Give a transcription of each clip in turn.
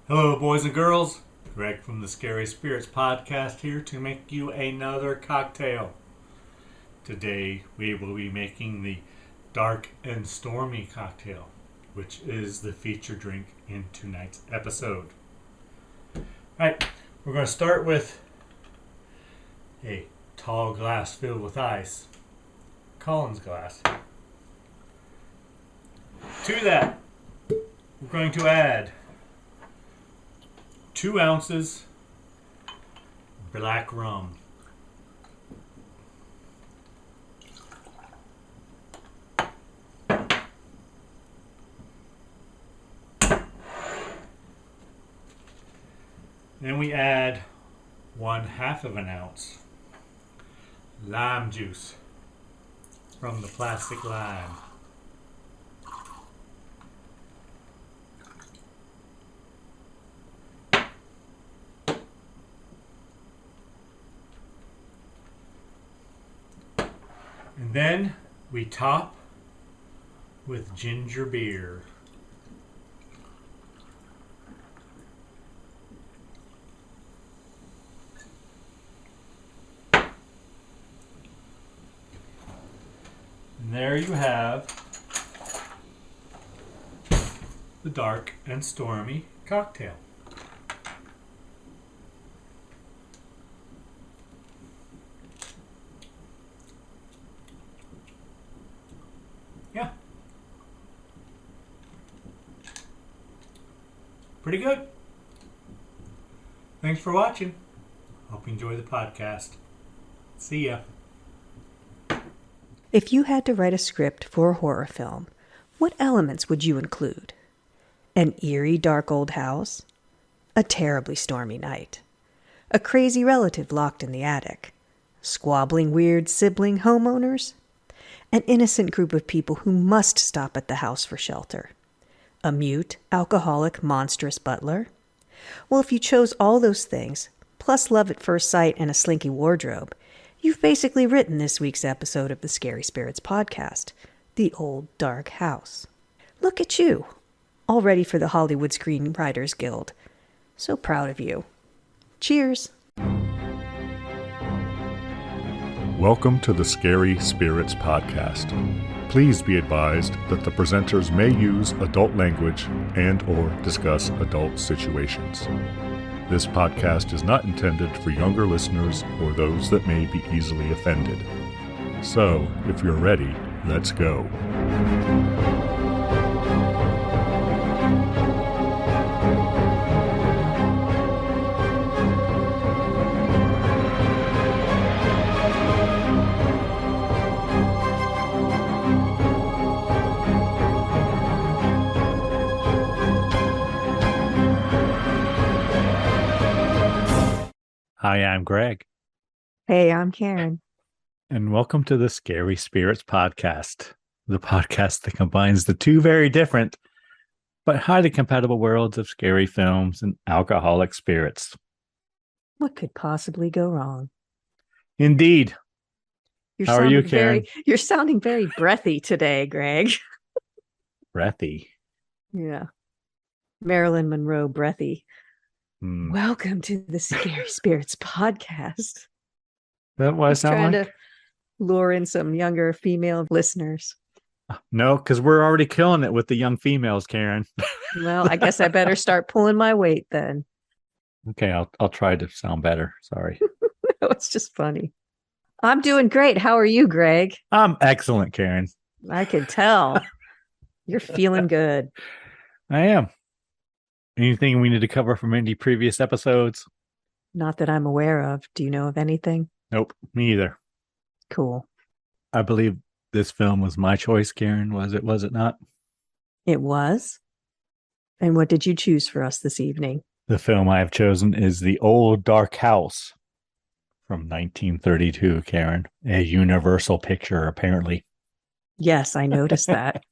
Hello, boys and girls. Greg from the Scary Spirits podcast here to make you another cocktail. Today we will be making the Dark and Stormy cocktail, which is the feature drink in tonight's episode. Alright, we're going to start with a tall glass filled with ice. Collins glass. To that, we're going to add 2 ounces black rum. Then we add 1/2 ounce lime juice from the plastic lime. And then we top with ginger beer. And there you have the Dark and Stormy cocktail. Yeah. Pretty good. Thanks for watching. Hope you enjoy the podcast. See ya. If you had to write a script for a horror film, what elements would you include? An eerie, dark old house? A terribly stormy night? A crazy relative locked in the attic? Squabbling, weird sibling homeowners? An innocent group of people who must stop at the house for shelter? A mute, alcoholic, monstrous butler? Well, if you chose all those things, plus love at first sight and a slinky wardrobe, you've basically written this week's episode of the Scary Spirits podcast, The Old Dark House. Look at you, all ready for the Hollywood Screenwriters Guild. So proud of you. Cheers. Welcome to the Scary Spirits podcast. Please be advised that the presenters may use adult language and or discuss adult situations. This podcast is not intended for younger listeners or those that may be easily offended. So, if you're ready, let's go. Hi, I'm Greg, Hey, I'm Karen. and welcome to the Scary Spirits podcast, the podcast that combines the two very different but highly compatible worlds of scary films and alcoholic spirits. What could possibly go wrong? Indeed. How are you, Karen? You're sounding very breathy today, Greg. Breathy. Yeah. Marilyn Monroe breathy. Hmm. Welcome to the Scary Spirits podcast. That what I sound Trying like? to lure in some younger female listeners. No, because we're already killing it with the young females, Karen. Well, I guess I better start pulling my weight then. Okay, I'll try to sound better. Sorry. It's just funny. I'm doing great. How are you, Greg? I'm excellent, Karen. I can tell. You're feeling good. I am. Anything we need to cover from any previous episodes? Not that I'm aware of. Do you know of anything? Nope, me either. Cool. I believe this film was my choice, Karen. Was it not? It was. And what did you choose for us this evening? The film I have chosen is The Old Dark House from 1932, Karen. A Universal picture, apparently. Yes, I noticed that.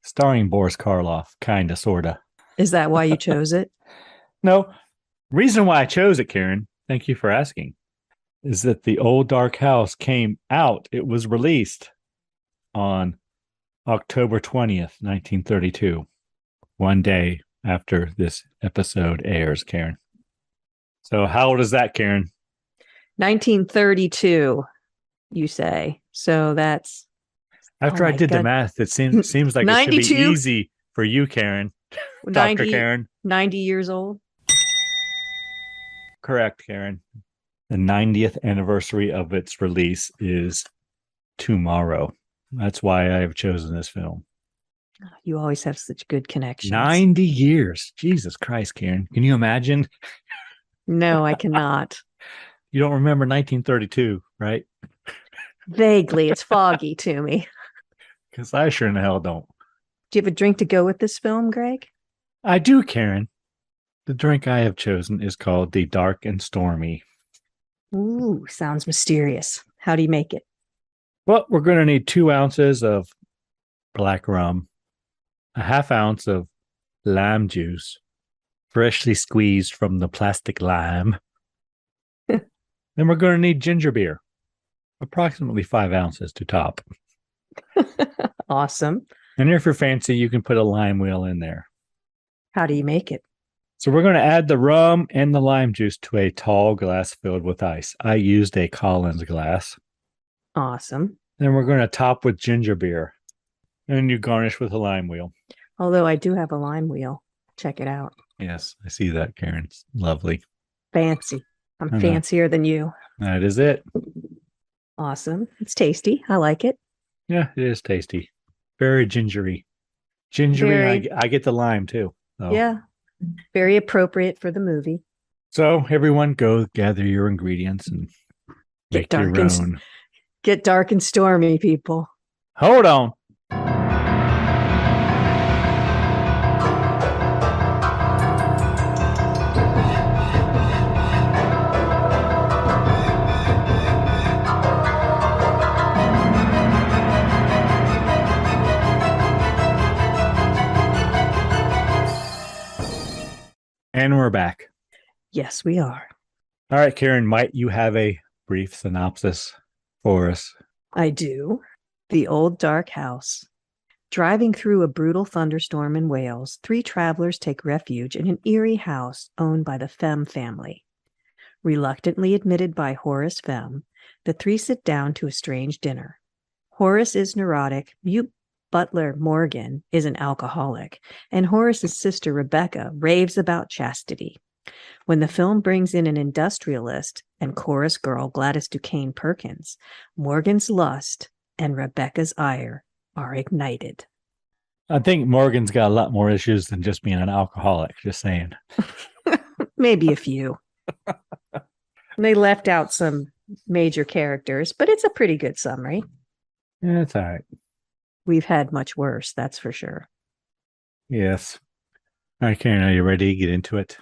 Starring Boris Karloff, kinda, sorta. Is that why you chose it? No, reason why I chose it, Karen, thank you for asking, is that The Old Dark House came out. It was released on October 20th, 1932, one day after this episode airs, Karen. So how old is that, Karen? 1932, you say. So that's... After I did the math, it seems like 92? It should be easy for you, Karen. 90, Dr. Karen. 90 years old? Correct, Karen. The 90th anniversary of its release is tomorrow. That's why I have chosen this film. You always have such good connections. 90 years. Jesus Christ, Karen. Can you imagine? No, I cannot. You don't remember 1932, right? Vaguely. It's foggy to me. Because I sure in the hell don't. Do you have a drink to go with this film, Greg? I do, Karen. The drink I have chosen is called the Dark and Stormy. Ooh, sounds mysterious. How do you make it? Well, we're going to need 2 ounces of black rum, a half ounce of lime juice, freshly squeezed from the plastic lime. Then we're going to need ginger beer, approximately 5 ounces to top. Awesome. And if you're fancy, you can put a lime wheel in there. How do you make it? So we're going to add the rum and the lime juice to a tall glass filled with ice. I used a Collins glass. Awesome. Then we're going to top with ginger beer. And you garnish with a lime wheel. Although I do have a lime wheel. Check it out. Yes, I see that, Karen. It's lovely. Fancy. I'm fancier than you. That is it. Awesome. It's tasty. I like it. Yeah, it is tasty. Very gingery. I get the lime too. So. Yeah. Very appropriate for the movie. So everyone go gather your ingredients and make your own. Get dark and stormy, people. Hold on. And we're back. Yes, we are. All right, Karen, might you have a brief synopsis for us? I do. The Old Dark House. Driving through a brutal thunderstorm in Wales, 3 travelers take refuge in an eerie house owned by the Femm family. Reluctantly admitted by Horace Femm, the 3 sit down to a strange dinner. Horace is neurotic, butler Morgan is an alcoholic, and Horace's sister Rebecca raves about chastity. When the film brings in an industrialist and chorus girl Gladys DuCane Perkins, Morgan's lust and Rebecca's ire are ignited. I think Morgan's got a lot more issues than just being an alcoholic, just saying. Maybe a few. They left out some major characters, but it's a pretty good summary. Yeah, it's all right. We've had much worse, that's for sure. Yes. All right, Karen, are you ready to get into it?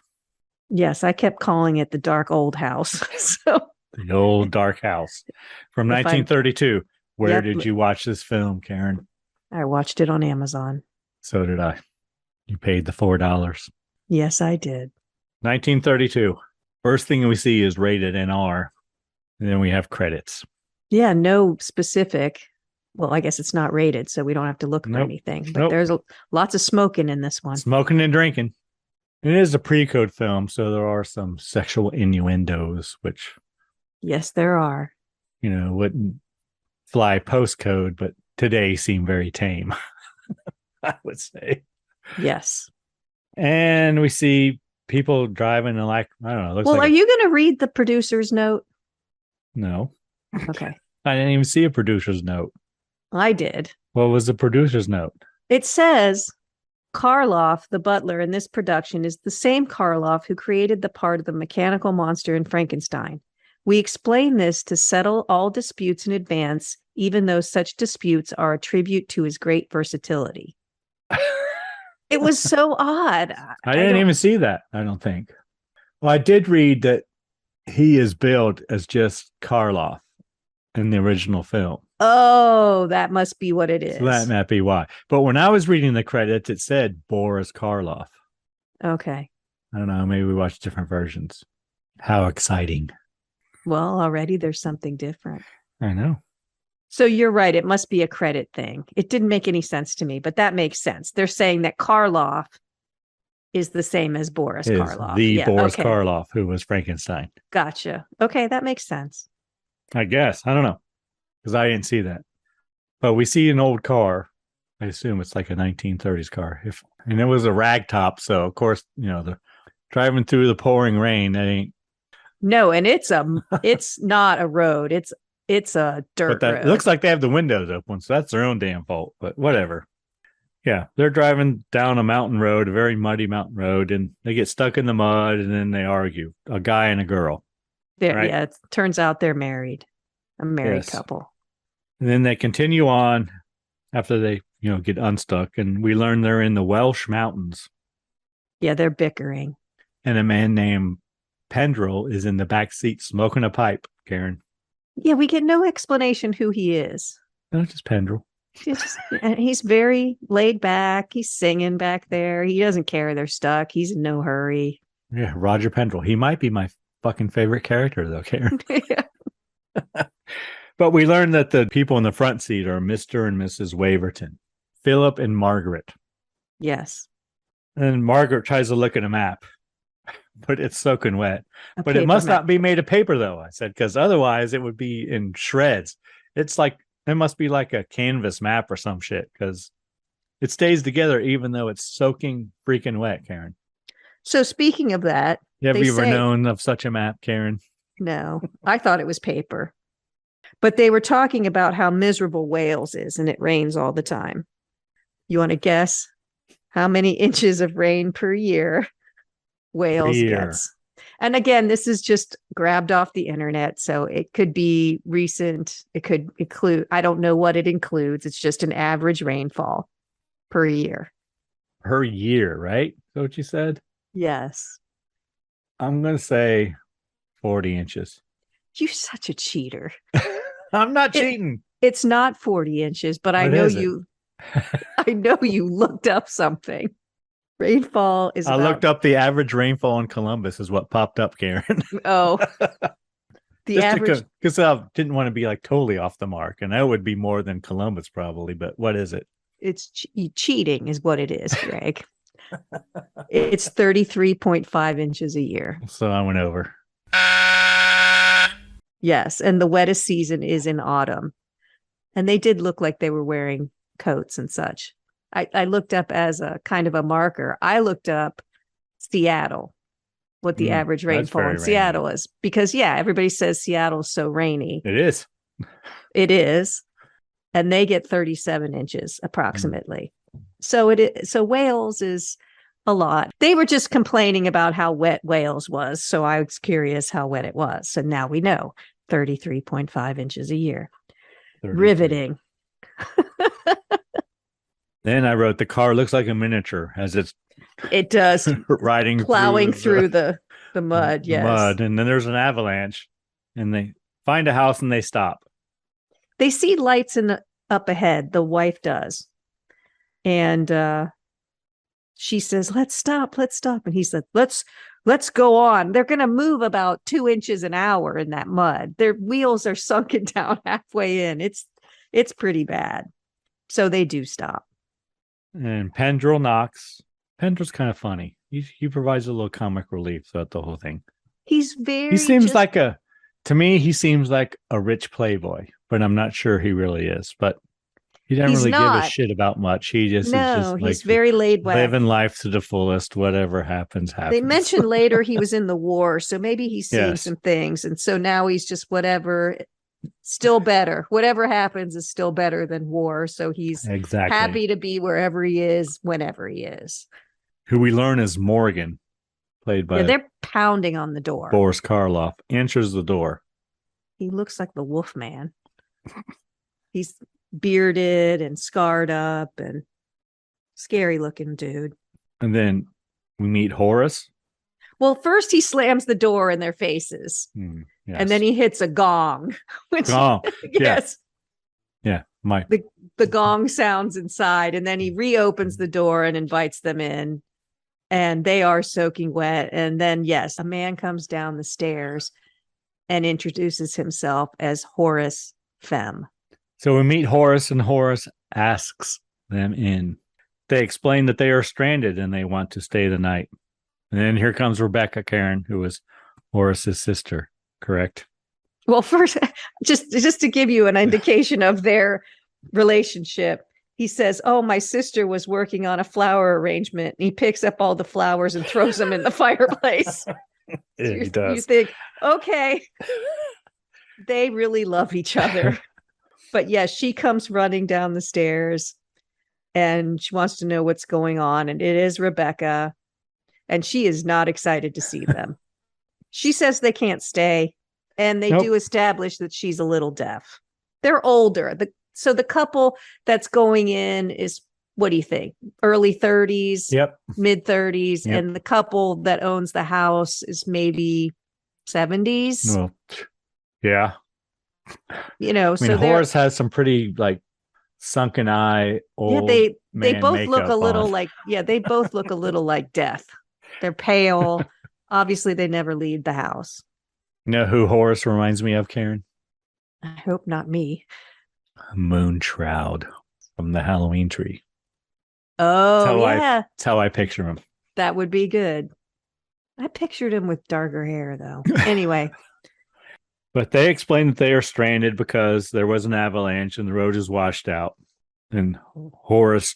Yes, I kept calling it the Dark Old House. So the Old Dark House from 1932. Where did you watch this film, Karen? I watched it on Amazon. So did I. You paid the $4. Yes, I did. 1932. First thing we see is rated NR. And then we have credits. Yeah, no specific. Well, I guess it's not rated, so we don't have to look for anything. But there's lots of smoking in this one. Smoking and drinking. It is a pre-code film, so there are some sexual innuendos, which... Yes, there are. Wouldn't fly post-code, but today seem very tame, I would say. Yes. And we see people driving and I don't know. Well, are you going to read the producer's note? No. Okay. I didn't even see a producer's note. I did. What was the producer's note? It says, Karloff, the butler in this production, is the same Karloff who created the part of the mechanical monster in Frankenstein. We explain this to settle all disputes in advance, even though such disputes are a tribute to his great versatility. It was so odd. I didn't even see that, I don't think. Well, I did read that he is billed as just Karloff in the original film. Oh, that must be what it is. So that might be why. But when I was reading the credits, it said Boris Karloff. Okay. I don't know. Maybe we watched different versions. How exciting. Well, already there's something different. I know. So you're right. It must be a credit thing. It didn't make any sense to me, but that makes sense. They're saying that Karloff is the same as Boris Is Karloff. the Boris okay. Karloff, who was Frankenstein. Gotcha. Okay, that makes sense. I guess. I don't know. Because I didn't see that. But we see an old car. I assume it's like a 1930s car. And it was a rag top. So, of course, the driving through the pouring rain, that ain't. No, and it's not a road. It's a dirt road. It looks like they have the windows open. So that's their own damn fault. But whatever. Yeah, they're driving down a mountain road, a very muddy mountain road, and they get stuck in the mud, and then they argue, a guy and a girl. Right? Yeah, it turns out they're married, a married couple. And then they continue on after they, get unstuck, and we learn they're in the Welsh mountains. Yeah, they're bickering. And a man named Pendrell is in the back seat smoking a pipe, Karen. Yeah, we get no explanation who he is. No, just Pendrell. He's very laid back. He's singing back there. He doesn't care they're stuck. He's in no hurry. Yeah, Roger Pendrell. He might be my fucking favorite character, though, Karen. But we learned that the people in the front seat are Mr. and Mrs. Waverton, Philip and Margaret. Yes. And Margaret tries to look at a map, but it's soaking wet. But it must not be made of paper, though, I said, because otherwise it would be in shreds. It's like, it must be like a canvas map or some shit, because it stays together even though it's soaking freaking wet, Karen. So speaking of that, have you ever known of such a map, Karen? No, I thought it was paper. But they were talking about how miserable Wales is, and it rains all the time. You want to guess how many inches of rain per year Wales gets? And again, this is just grabbed off the internet, so it could be recent. It could include, I don't know what it includes. It's just an average rainfall per year. Per year, right? Is that what you said? Yes. I'm going to say 40 inches. You're such a cheater. I'm not cheating. It's not 40 inches, but I know you looked up something. Rainfall is. I looked up the average rainfall in Columbus is what popped up, Karen. Oh, the average. Because I didn't want to be like totally off the mark, and that would be more than Columbus probably. But what is it? It's cheating, is what it is, Greg. It's 33.5 inches a year. So I went over. Yes, and the wettest season is in autumn, and they did look like they were wearing coats and such. I looked up as a kind of a marker. I looked up Seattle, what the average rainfall in Seattle is. Because, everybody says Seattle's so rainy. It is. It is. And they get 37 inches approximately. So Wales is a lot. They were just complaining about how wet Wales was. So I was curious how wet it was. And now we know 33.5 inches a year. 33. Riveting. Then I wrote, the car looks like a miniature as it does plowing through the mud. Yes. Mud. And then there's an avalanche and they find a house and they stop. They see lights up ahead. The wife does. And she says, let's stop. And he said, let's go on. They're going to move about 2 inches an hour in that mud. Their wheels are sunken down halfway in. It's pretty bad. So they do stop. And Pendrell knocks. Pendrell's kind of funny. He provides a little comic relief throughout the whole thing. He seems like to me, he seems like a rich playboy, but I'm not sure he really is. But he doesn't really give a shit about much. He just he's very laid back. Living life to the fullest. Whatever happens. They mentioned later he was in the war, so maybe he's seen some things. And so now he's just whatever. Still better. Whatever happens is still better than war. So he's happy to be wherever he is, whenever he is. Who we learn is Morgan, played by. They're pounding on the door. Boris Karloff answers the door. He looks like the Wolf Man. He's bearded and scarred up and scary looking dude. And then we meet Horace. Well, first he slams the door in their faces. Yes. And then he hits a gong. Yes. Yeah. The gong sounds inside. And then he reopens the door and invites them in. And they are soaking wet. And then, a man comes down the stairs and introduces himself as Horace Femm. So we meet Horace, and Horace asks them in. they explain that they are stranded and they want to stay the night. And then here comes Rebecca, Karen, who was Horace's sister, correct? Well, first, just to give you an indication of their relationship, he says, "Oh, my sister was working on a flower arrangement." And he picks up all the flowers and throws them in the fireplace. Yeah, he does. You think, okay, they really love each other. But yes, she comes running down the stairs and she wants to know what's going on. And it is Rebecca. And she is not excited to see them. She says they can't stay. And they do establish that she's a little deaf. They're older. So the couple that's going in is, what do you think? Early 30s, mid 30s. Yep. And the couple that owns the house is maybe 70s. Well, yeah. You know, I mean, Horace has some pretty like sunken eye old. Yeah, they both look a little like they both look a little like death. They're pale. Obviously, they never leave the house. You know who Horace reminds me of, Karen? I hope not me. Moonshroud from the Halloween Tree. Oh, that's how I picture him. That would be good. I pictured him with darker hair, though. Anyway. But they explain that they are stranded because there was an avalanche and the road is washed out. And Horace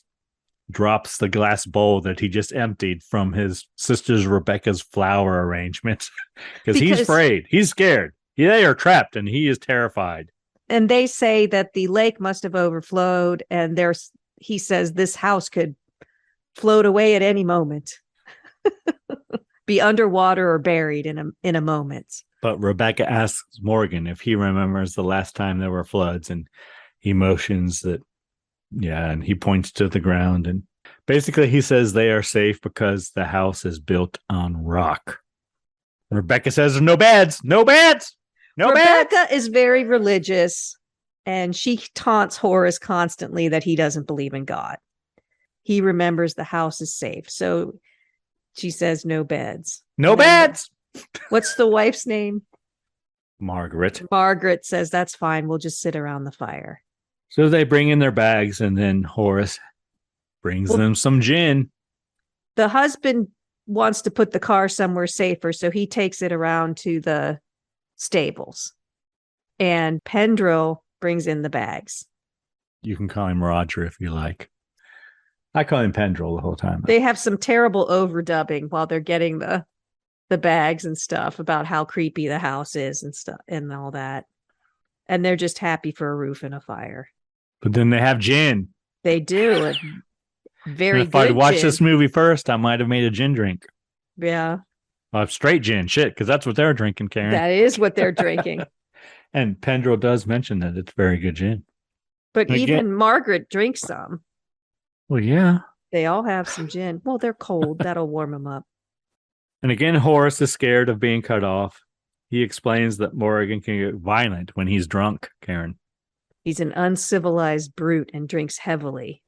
drops the glass bowl that he just emptied from his sister's Rebecca's flower arrangement because he's afraid. He's scared. They are trapped and he is terrified. And they say that the lake must have overflowed. And he says this house could float away at any moment, be underwater or buried in a moment. But Rebecca asks Morgan if he remembers the last time there were floods, and he motions that, and he points to the ground. And basically he says they are safe because the house is built on rock. And Rebecca says, no beds, no beds, no beds. Rebecca is very religious, and she taunts Horace constantly that he doesn't believe in God. He remembers the house is safe. So she says, no beds. No beds. What's the wife's name? Margaret. Margaret says, that's fine. We'll just sit around the fire. So they bring in their bags, and then Horace brings them some gin. The husband wants to put the car somewhere safer, so he takes it around to the stables. And Pendrell brings in the bags. You can call him Roger if you like. I call him Pendrell the whole time. They have some terrible overdubbing while they're getting the bags and stuff about how creepy the house is and stuff and all that. And they're just happy for a roof and a fire. But then they have gin. They do. Very good. If I'd watched this movie first, I might have made a gin drink. Yeah. Straight gin, because that's what they're drinking, Karen. That is what they're drinking. And Pendrell does mention that it's very good gin. But even Margaret drinks some. Well, yeah. They all have some gin. Well, they're cold. That'll warm them up. And again, Horace is scared of being cut off. He explains that Morgan can get violent when he's drunk, Karen. He's an uncivilized brute and drinks heavily.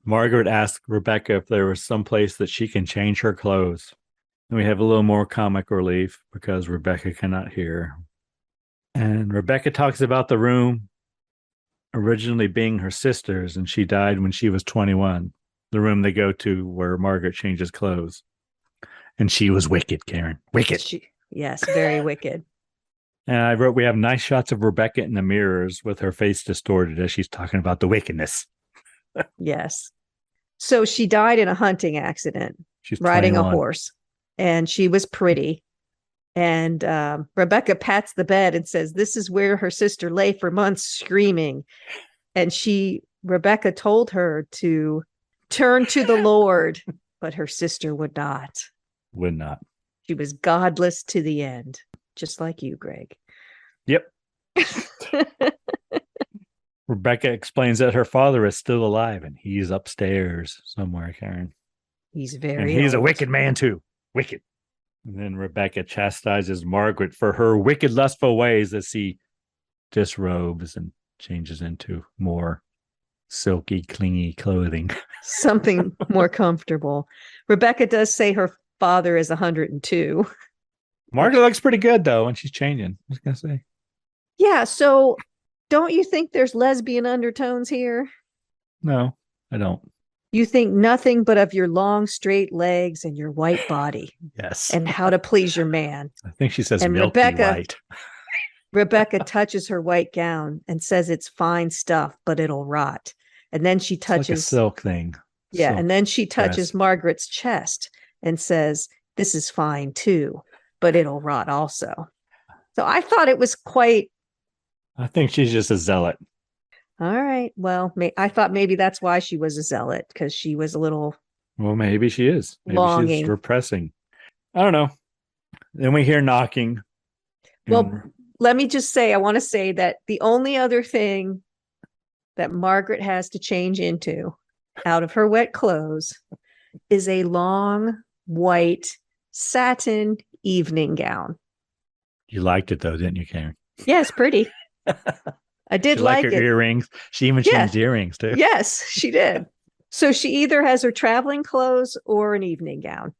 Margaret asks Rebecca if there was some place that she can change her clothes. And we have a little more comic relief because Rebecca cannot hear. And Rebecca talks about the room originally being her sister's, and she died when she was 21. The room they go to where Margaret changes clothes. And she was wicked, Karen. Wicked. Yes, very wicked. And I wrote, we have nice shots of Rebecca in the mirrors with her face distorted as she's talking about the wickedness. Yes. So she died in a hunting accident. She's riding 21. a horse. And she was pretty. And Rebecca pats the bed and says, this is where her sister lay for months screaming. And Rebecca told her to turn to the Lord, but her sister would not. Would not. She was godless to the end, just like you, Greg. Yep. Rebecca explains that her father is still alive and he's upstairs somewhere, Karen. He's a wicked man too. Wicked. And then Rebecca chastises Margaret for her wicked, lustful ways as he disrobes and changes into more silky, clingy clothing. Something more comfortable. Rebecca does say her father is 102. Margaret looks pretty good, though, when she's changing. I was going to say. Yeah, so don't you think there's lesbian undertones here? No, I don't. You think nothing but of your long, straight legs and your white body. Yes. And how to please your man. I think she says and milky white. Rebecca touches her white gown and says it's fine stuff, but it'll rot. And then she touches... It's like a silk thing. Yeah, Silk and then she touches dress. Margaret's chest and says, this is fine too, but it'll rot also. So I thought it was quite... I think she's just a zealot. All right. Well, I thought maybe that's why she was a zealot, because she was a little... Well, maybe she is. Maybe longing. She's repressing. I don't know. Then we hear knocking. Well, let me just say, I want to say that the only other thing that Margaret has to change into out of her wet clothes is a long white satin evening gown. You liked it though, didn't you, Karen? Yes, pretty. I did like her it. Earrings. She even changed earrings too. Yes, she did. So she either has her traveling clothes or an evening gown.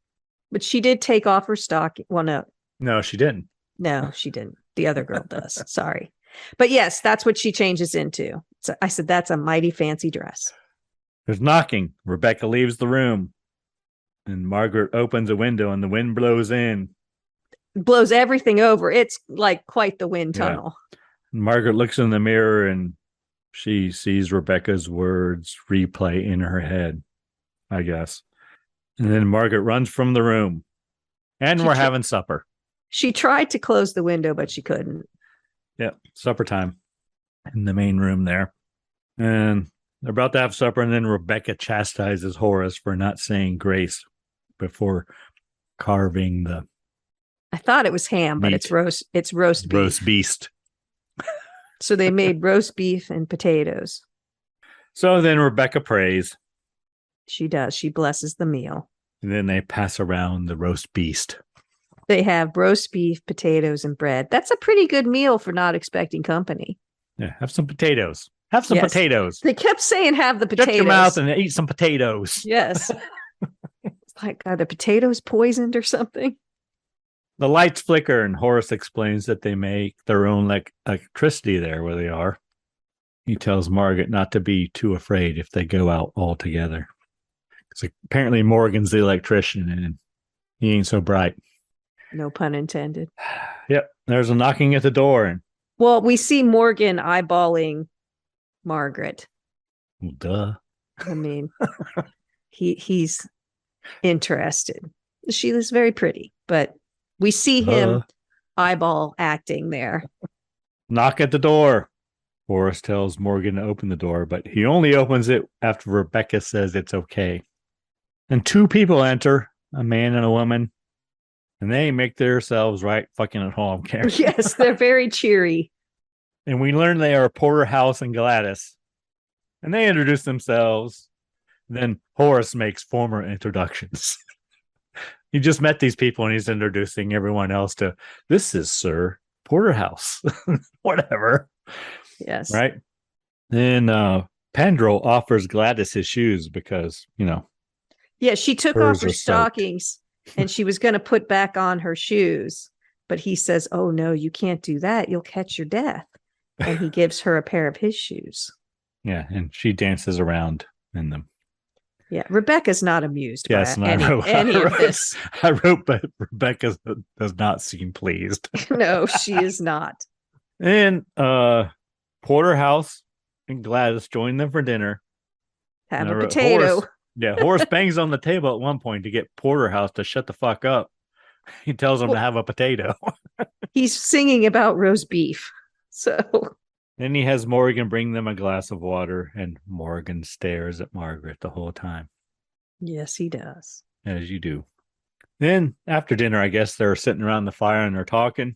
But she did take off her stocking. Well, no. No, she didn't. No, she didn't. The other girl does. Sorry. But yes, that's what she changes into. So I said, that's a mighty fancy dress. There's knocking. Rebecca leaves the room. And Margaret opens a window and the wind blows in. Blows everything over. It's like quite the wind tunnel. Yeah. Margaret looks in the mirror and she sees Rebecca's words replay in her head, I guess. And then Margaret runs from the room. And we're having supper. She tried to close the window, but she couldn't. Yep, supper time in the main room there. And they're about to have supper, and then Rebecca chastises Horace for not saying grace before carving the... I thought it was ham, but it's roast beef. Roast beast. So they made roast beef and potatoes. So then Rebecca prays. She does. She blesses the meal. And then they pass around the roast beast. They have roast beef, potatoes, and bread. That's a pretty good meal for not expecting company. Yeah, have some potatoes. Have some potatoes. They kept saying have the potatoes. Shut your mouth and eat some potatoes. Yes. It's like, are the potatoes poisoned or something? The lights flicker and Horace explains that they make their own electricity there where they are. He tells Margaret not to be too afraid if they go out all together. Because apparently Morgan's the electrician and he ain't so bright. No pun intended. Yep. There's a knocking at the door. Well, we see Morgan eyeballing Margaret. Well, duh. I mean, he's interested. She is very pretty, but we see him eyeball acting there. Knock at the door. Horace tells Morgan to open the door, but he only opens it after Rebecca says it's okay. And two people enter, a man and a woman. And they make themselves right fucking at home, Karen. Yes, they're very cheery. And we learn they are Porterhouse and Gladys. And they introduce themselves. Then Horace makes formal introductions. He just met these people and he's introducing everyone else to, this is Sir Porterhouse. Whatever. Yes. Right? Then Pendrell offers Gladys his shoes because, Yeah, she took off her stockings. And she was going to put back on her shoes. But he says, oh, no, you can't do that. You'll catch your death. And he gives her a pair of his shoes. Yeah, and she dances around in them. Yeah, Rebecca's not amused by any of this. I wrote, but Rebecca does not seem pleased. No, she is not. And Porterhouse and Gladys join them for dinner. Have a potato. Horace bangs on the table at one point to get Porterhouse to shut the fuck up. He tells him to have a potato. He's singing about roast beef. So then he has Morgan bring them a glass of water, and Morgan stares at Margaret the whole time. Yes, he does. As you do. Then after dinner, I guess they're sitting around the fire and they're talking.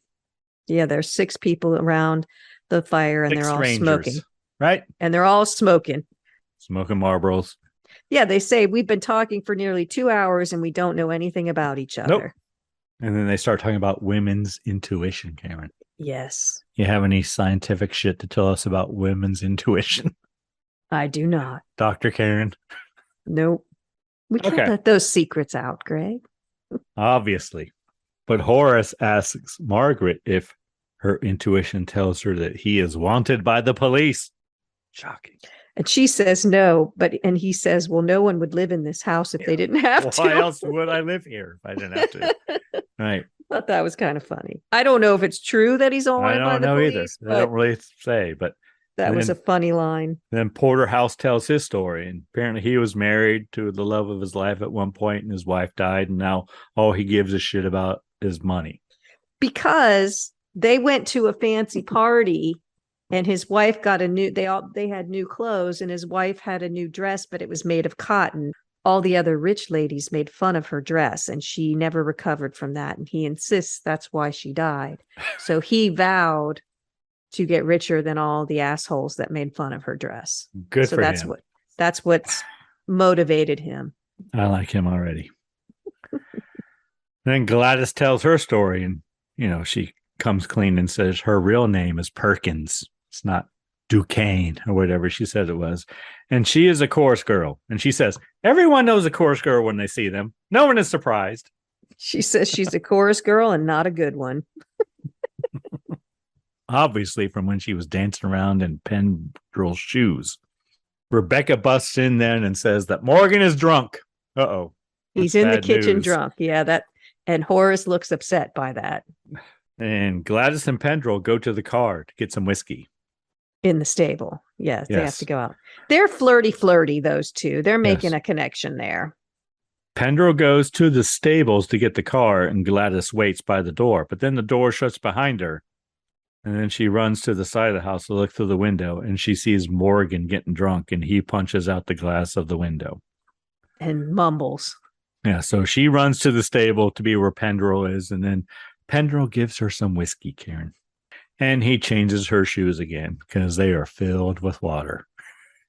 Yeah, there's 6 people around the fire and they're all smoking. Right? And they're all smoking. Smoking Marlboros. Yeah, they say we've been talking for nearly 2 hours and we don't know anything about each other. Nope. And then they start talking about women's intuition, Karen. Yes. You have any scientific shit to tell us about women's intuition? I do not. Dr. Karen? Nope. We can't let those secrets out, Greg. Obviously. But Horace asks Margaret if her intuition tells her that he is wanted by the police. Shocking. And she says no, and he says, well, no one would live in this house if they didn't have to. Why else would I live here if I didn't have to? Right. I thought that was kind of funny. I don't know if it's true that he's all I right by don't the know police, either. They don't really say, but that was a funny line. Then Porterhouse tells his story, and apparently he was married to the love of his life at one point, and his wife died, and now all he gives a shit about is money. Because they went to a fancy party, and his wife got they had new clothes, and his wife had a new dress, but it was made of cotton. All the other rich ladies made fun of her dress, and she never recovered from that. And he insists that's why she died. So he vowed to get richer than all the assholes that made fun of her dress. Good so for that's him. That's what's motivated him. I like him already. Then Gladys tells her story, and she comes clean and says her real name is Perkins. It's not DuCane or whatever she said it was. And she is a chorus girl. And she says, everyone knows a chorus girl when they see them. No one is surprised. She says she's a chorus girl and not a good one. Obviously from when she was dancing around in Pendrell's shoes. Rebecca busts in then and says that Morgan is drunk. Uh-oh. He's in the kitchen drunk. Yeah, and Horace looks upset by that. And Gladys and Pendrell go to the car to get some whiskey. In the stable. Yes, they have to go out. They're flirty, those two. They're making a connection there. Pendrell goes to the stables to get the car, and Gladys waits by the door. But then the door shuts behind her. And then she runs to the side of the house to look through the window, and she sees Morgan getting drunk, and he punches out the glass of the window. And mumbles. Yeah, so she runs to the stable to be where Pendrell is, and then Pendrell gives her some whiskey, Karen. And he changes her shoes again because they are filled with water.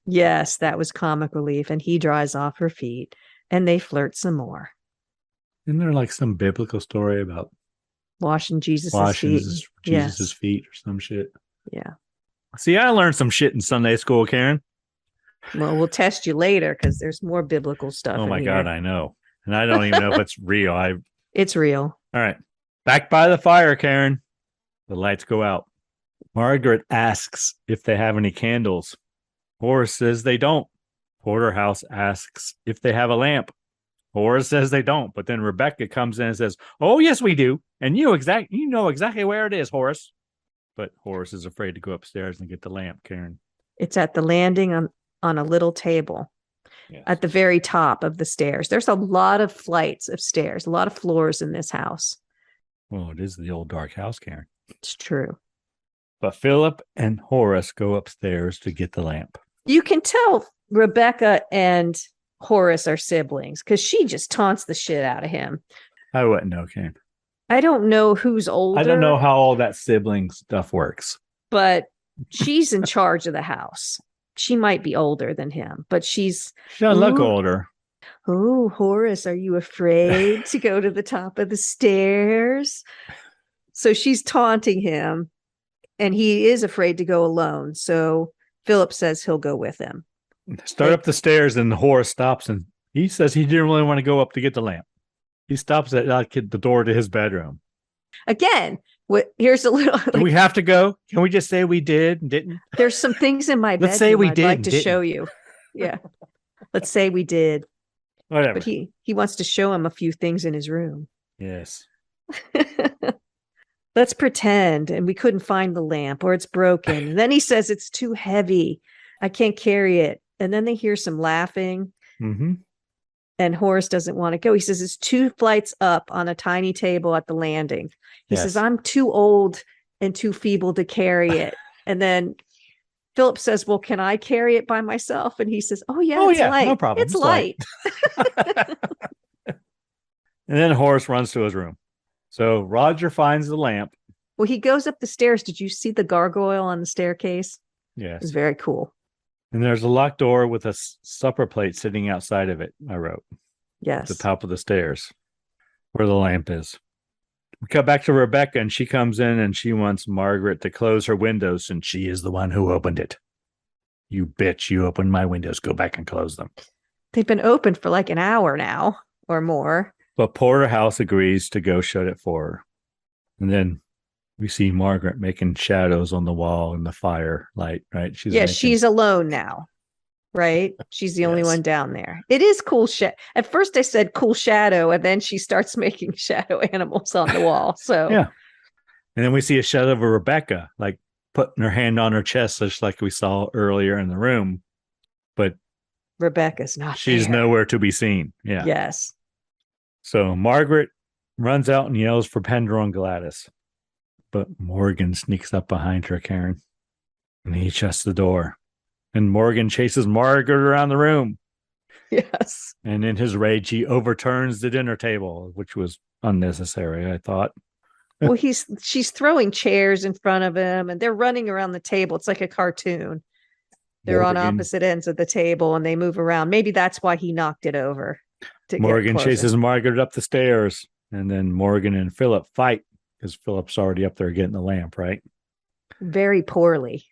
Yes, that was comic relief. And he dries off her feet and they flirt some more. Isn't there like some biblical story about washing Jesus' feet or some shit? Yeah. See, I learned some shit in Sunday school, Karen. Well, we'll test you later because there's more biblical stuff. Oh my God, I know. And I don't even know if it's real. It's real. All right. Back by the fire, Karen. The lights go out. Margaret asks if they have any candles. Horace says they don't. Porterhouse asks if they have a lamp. Horace says they don't. But then Rebecca comes in and says, oh, yes, we do. And you know exactly where it is, Horace. But Horace is afraid to go upstairs and get the lamp, Karen. It's at the landing on a little table. Yes. At the very top of the stairs. There's a lot of flights of stairs, a lot of floors in this house. Well, it is the old dark house, Karen. It's true. But Philip and Horace go upstairs to get the lamp. You can tell Rebecca and Horace are siblings because she just taunts the shit out of him. I wouldn't know, Karen. I don't know who's older. I don't know how all that sibling stuff works. But she's in charge of the house. She might be older than him, but she doesn't look older. Oh, Horace, are you afraid to go to the top of the stairs? So she's taunting him, and he is afraid to go alone. So Philip says he'll go with him. Start up the stairs, and Horace stops, and he says he didn't really want to go up to get the lamp. He stops at the door to his bedroom. Again, here's a little. Do we have to go? Can we just say we did and didn't? There's some things in my bedroom Let's say we I'd did like to didn't. show you. Yeah, let's say we did. Whatever. But he wants to show him a few things in his room. Yes. Let's pretend, and we couldn't find the lamp, or it's broken. And then he says it's too heavy. I can't carry it. And then they hear some laughing. Mm-hmm. And Horace doesn't want to go. He says it's 2 flights up on a tiny table at the landing. He says, I'm too old and too feeble to carry it. And then Philip says, well, can I carry it by myself? And he says, it's light. No problem. It's light. And then Horace runs to his room. So Roger finds the lamp. Well, he goes up the stairs. Did you see the gargoyle on the staircase? Yes. It was very cool. And there's a locked door with a supper plate sitting outside of it, I wrote. Yes. At the top of the stairs where the lamp is. We cut back to Rebecca, and she comes in and she wants Margaret to close her windows since she is the one who opened it. You bitch, you opened my windows. Go back and close them. They've been open for like an hour now or more. But Porterhouse agrees to go shut it for her. And then we see Margaret making shadows on the wall in the firelight, right? She's alone now. right? She's the only Yes. one down there. It is cool. At first I said cool shadow, and then she starts making shadow animals on the wall. So Yeah. And then we see a shot of Rebecca, like putting her hand on her chest, just like we saw earlier in the room. But Rebecca's not she's there. nowhere to be seen. Yeah. Yes. So Margaret runs out and yells for Pendrell and Gladys. But Morgan sneaks up behind her, Karen. And he shuts the door. And Morgan chases Margaret around the room. Yes. And in his rage, he overturns the dinner table, which was unnecessary, I thought. Well, she's throwing chairs in front of him, and they're running around the table. It's like a cartoon. They're on opposite ends of the table, and they move around. Maybe that's why he knocked it over. Morgan chases Margaret up the stairs, and then Morgan and Philip fight because Philip's already up there getting the lamp, right? Very poorly.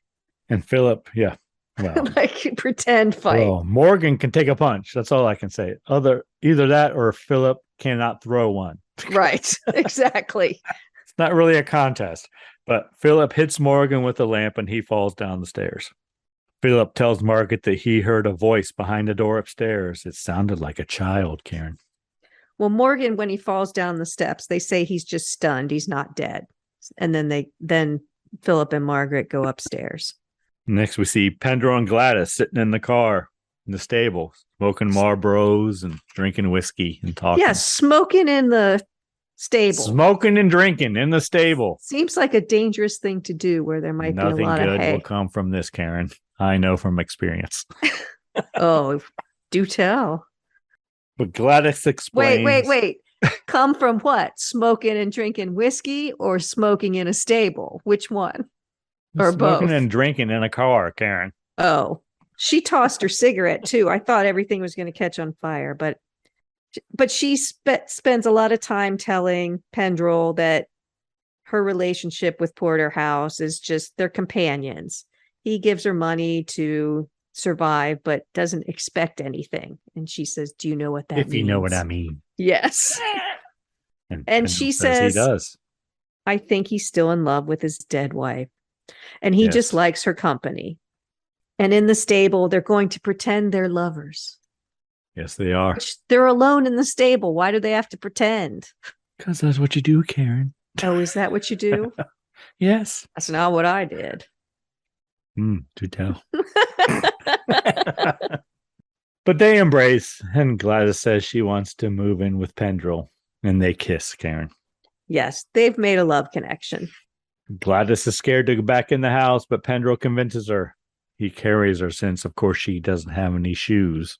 And Philip, yeah. Well, like pretend fight. Well, Morgan can take a punch. That's all I can say. Either that or Philip cannot throw one. Right. Exactly. It's not really a contest. But Philip hits Morgan with the lamp and he falls down the stairs. Philip tells Margaret that he heard a voice behind the door upstairs. It sounded like a child, Karen. Well, Morgan, when he falls down the steps, they say he's just stunned. He's not dead. And then Philip and Margaret go upstairs. Next, we see Pendrell and Gladys sitting in the car in the stable, smoking Marlboros and drinking whiskey and talking. Yeah, smoking in the stable. Smoking and drinking in the stable. Seems like a dangerous thing to do where there might be a lot of hay. Nothing good will come from this, Karen. I know from experience. Oh, do tell. But Gladys explains. Wait. Come from what? Smoking and drinking whiskey or smoking in a stable? Which one? Or smoking both? And drinking in a car, Karen. Oh, she tossed her cigarette too. I thought everything was going to catch on fire, but she spends a lot of time telling Pendrell that her relationship with Porterhouse is just they're companions. He gives her money to survive, but doesn't expect anything. And she says, "Do you know what that means?" If you know what I mean. Yes. And she says he does. I think he's still in love with his dead wife. And he just likes her company. And in the stable, they're going to pretend they're lovers. Yes, they are. They're alone in the stable. Why do they have to pretend? Because that's what you do, Karen. Oh, is that what you do? Yes. That's not what I did. To tell. But they embrace, and Gladys says she wants to move in with Pendrell, and they kiss, Karen. Yes, they've made a love connection. Gladys is scared to go back in the house, but Pendrell convinces her. He carries her since, of course, she doesn't have any shoes.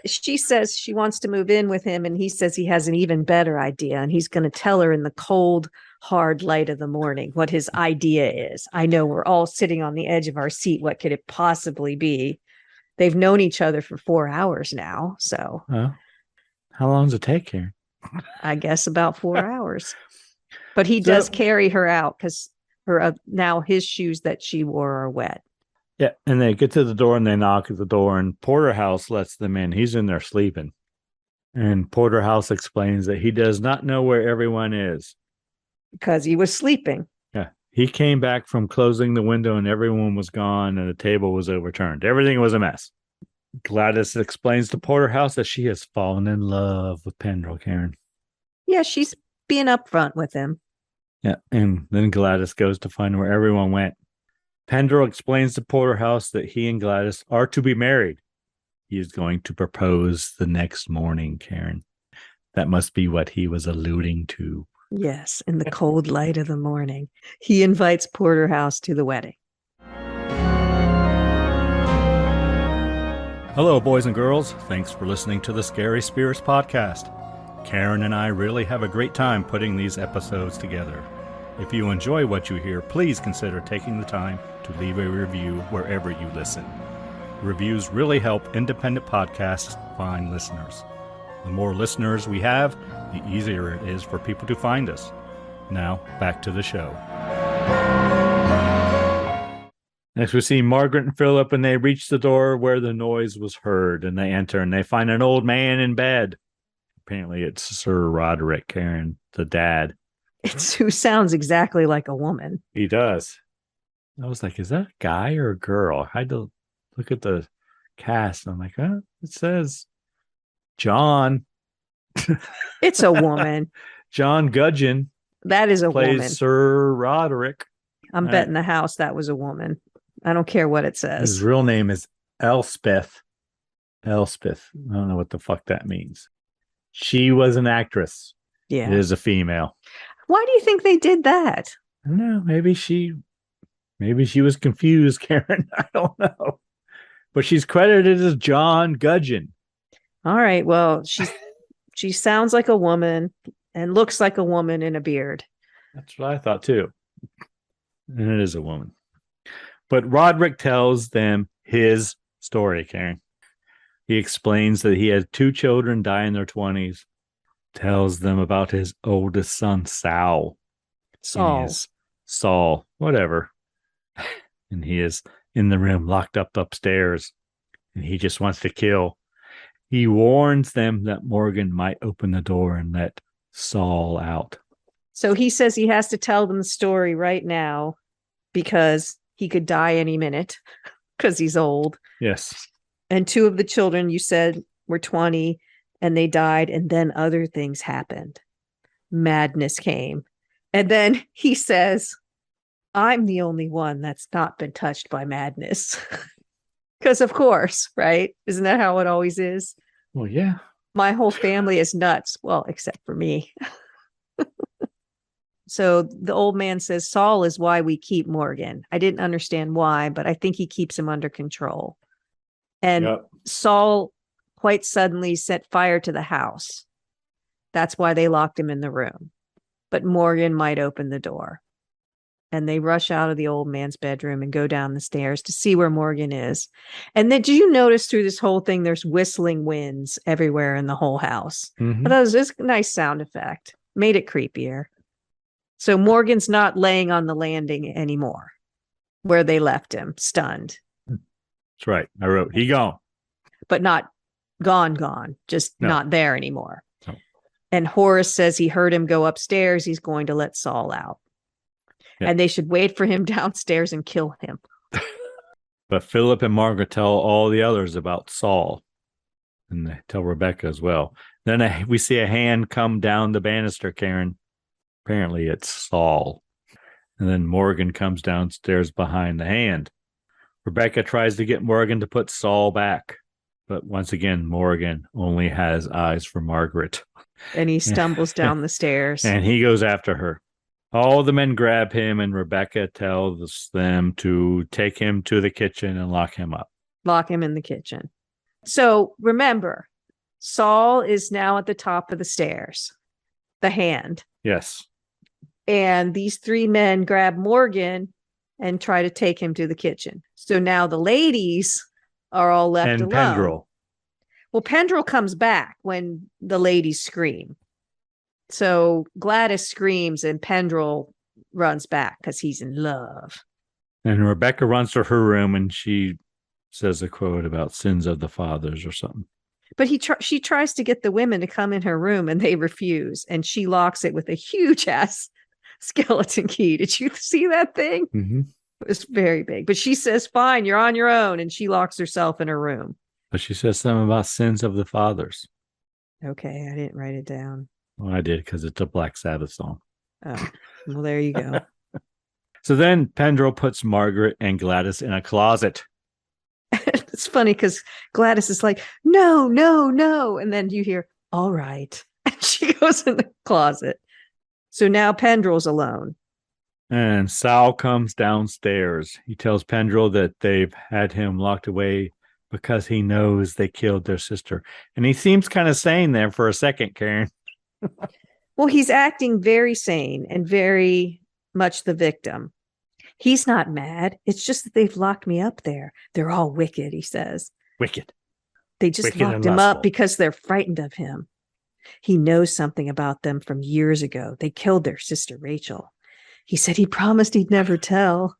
She says she wants to move in with him, and he says he has an even better idea, and he's going to tell her in the cold, hard light of the morning what his idea is. I know we're all sitting on the edge of our seat. What could it possibly be? They've known each other for 4 hours now, so. How long does it take, Karen? I guess about 4 hours. But he does carry her out because now his shoes that she wore are wet. Yeah, and they get to the door and they knock at the door, and Porterhouse lets them in. He's in there sleeping. And Porterhouse explains that he does not know where everyone is. Because he was sleeping. Yeah. He came back from closing the window and everyone was gone and the table was overturned. Everything was a mess. Gladys explains to Porterhouse that she has fallen in love with Pendrell, Karen. Yeah, she's being upfront with him. Yeah, and then Gladys goes to find where everyone went. Pendrell explains to Porterhouse that he and Gladys are to be married. He is going to propose the next morning, Karen. That must be what he was alluding to. Yes, in the cold light of the morning. He invites Porterhouse to the wedding. Hello, boys and girls. Thanks for listening to the Scary Spirits podcast. Karen and I really have a great time putting these episodes together. If you enjoy what you hear, please consider taking the time to leave a review wherever you listen. Reviews really help independent podcasts find listeners. The more listeners we have, the easier it is for people to find us. Now, back to the show. Next, we see Margaret and Philip, and they reach the door where the noise was heard, and they enter, and they find an old man in bed. Apparently, it's Sir Roderick, Karen, the dad. It's who sounds exactly like a woman. He does. I was like, is that a guy or a girl? I had to look at the cast. I'm like, huh? It says John. It's a woman. John Gudgeon That is a plays woman. Sir Roderick. I'm betting the house that was a woman. I don't care what it His says. real name is Elspeth. Elspeth. I don't know what the fuck that means. She was an actress. Yeah. It is a female. Why do you think they did that? I don't know. Maybe she was confused, Karen. I don't know. But she's credited as John Gudgeon. All right. Well, she sounds like a woman and looks like a woman in a beard. That's what I thought too. And it is a woman. But Roderick tells them his story, Karen. He explains that he had 2 children die in their 20s. Tells them about his oldest son, Saul. Saul, whatever. And he is in the room, locked up upstairs. And he just wants to kill. He warns them that Morgan might open the door and let Saul out. So he says he has to tell them the story right now because he could die any minute because he's old. Yes. And 2 of the children, you said, were 20 and they died. And then other things happened. Madness came. And then he says, I'm the only one that's not been touched by madness. Because of course, right? Isn't that how it always is? Well, yeah. My whole family is nuts. Well, except for me. So the old man says, Saul is why we keep Morgan. I didn't understand why, but I think he keeps him under control. And Saul quite suddenly set fire to the house. That's why they locked him in the room. But Morgan might open the door. And they rush out of the old man's bedroom and go down the stairs to see where Morgan is. And then, did you notice through this whole thing, there's whistling winds everywhere in the whole house? Mm-hmm. But that was just a nice sound effect. Made it creepier. So Morgan's not laying on the landing anymore, where they left him, stunned. That's right. I wrote, he gone. But not gone, just not there anymore. No. And Horace says he heard him go upstairs. He's going to let Saul out. Yeah. And they should wait for him downstairs and kill him. But Philip and Margaret tell all the others about Saul. And they tell Rebecca as well. Then we see a hand come down the banister, Karen. Apparently it's Saul. And then Morgan comes downstairs behind the hand. Rebecca tries to get Morgan to put Saul back. But once again, Morgan only has eyes for Margaret. And he stumbles down the stairs. And he goes after her. All the men grab him, and Rebecca tells them to take him to the kitchen and lock him up. Lock him in the kitchen. So remember, Saul is now at the top of the stairs. The hand. Yes. And these 3 men grab Morgan and try to take him to the kitchen. So now the ladies are all left alone. And Pendrell. Well, Pendrell comes back when the ladies scream. So Gladys screams and Pendrell runs back because he's in love. And Rebecca runs to her room and she says a quote about sins of the fathers or something. But she tries to get the women to come in her room and they refuse. And she locks it with a huge ass skeleton key. Did you see that thing? Mm-hmm. It was very big. But she says, fine, you're on your own. And she locks herself in her room. But she says something about sins of the fathers. Okay, I didn't write it down. Well, I did because it's a Black Sabbath song. Oh, well, there you go. So then Pendrell puts Margaret and Gladys in a closet. It's funny because Gladys is like, no. And then you hear, all right. And she goes in the closet. So now Pendrell's alone. And Sal comes downstairs. He tells Pendrell that they've had him locked away because he knows they killed their sister. And he seems kind of sane there for a second, Karen. Well, he's acting very sane and very much the victim. He's not mad. It's just that they've locked me up there. They're all wicked, he says. Wicked. They just locked him up because they're frightened of him. He knows something about them from years ago. They killed their sister, Rachel. He said he promised he'd never tell,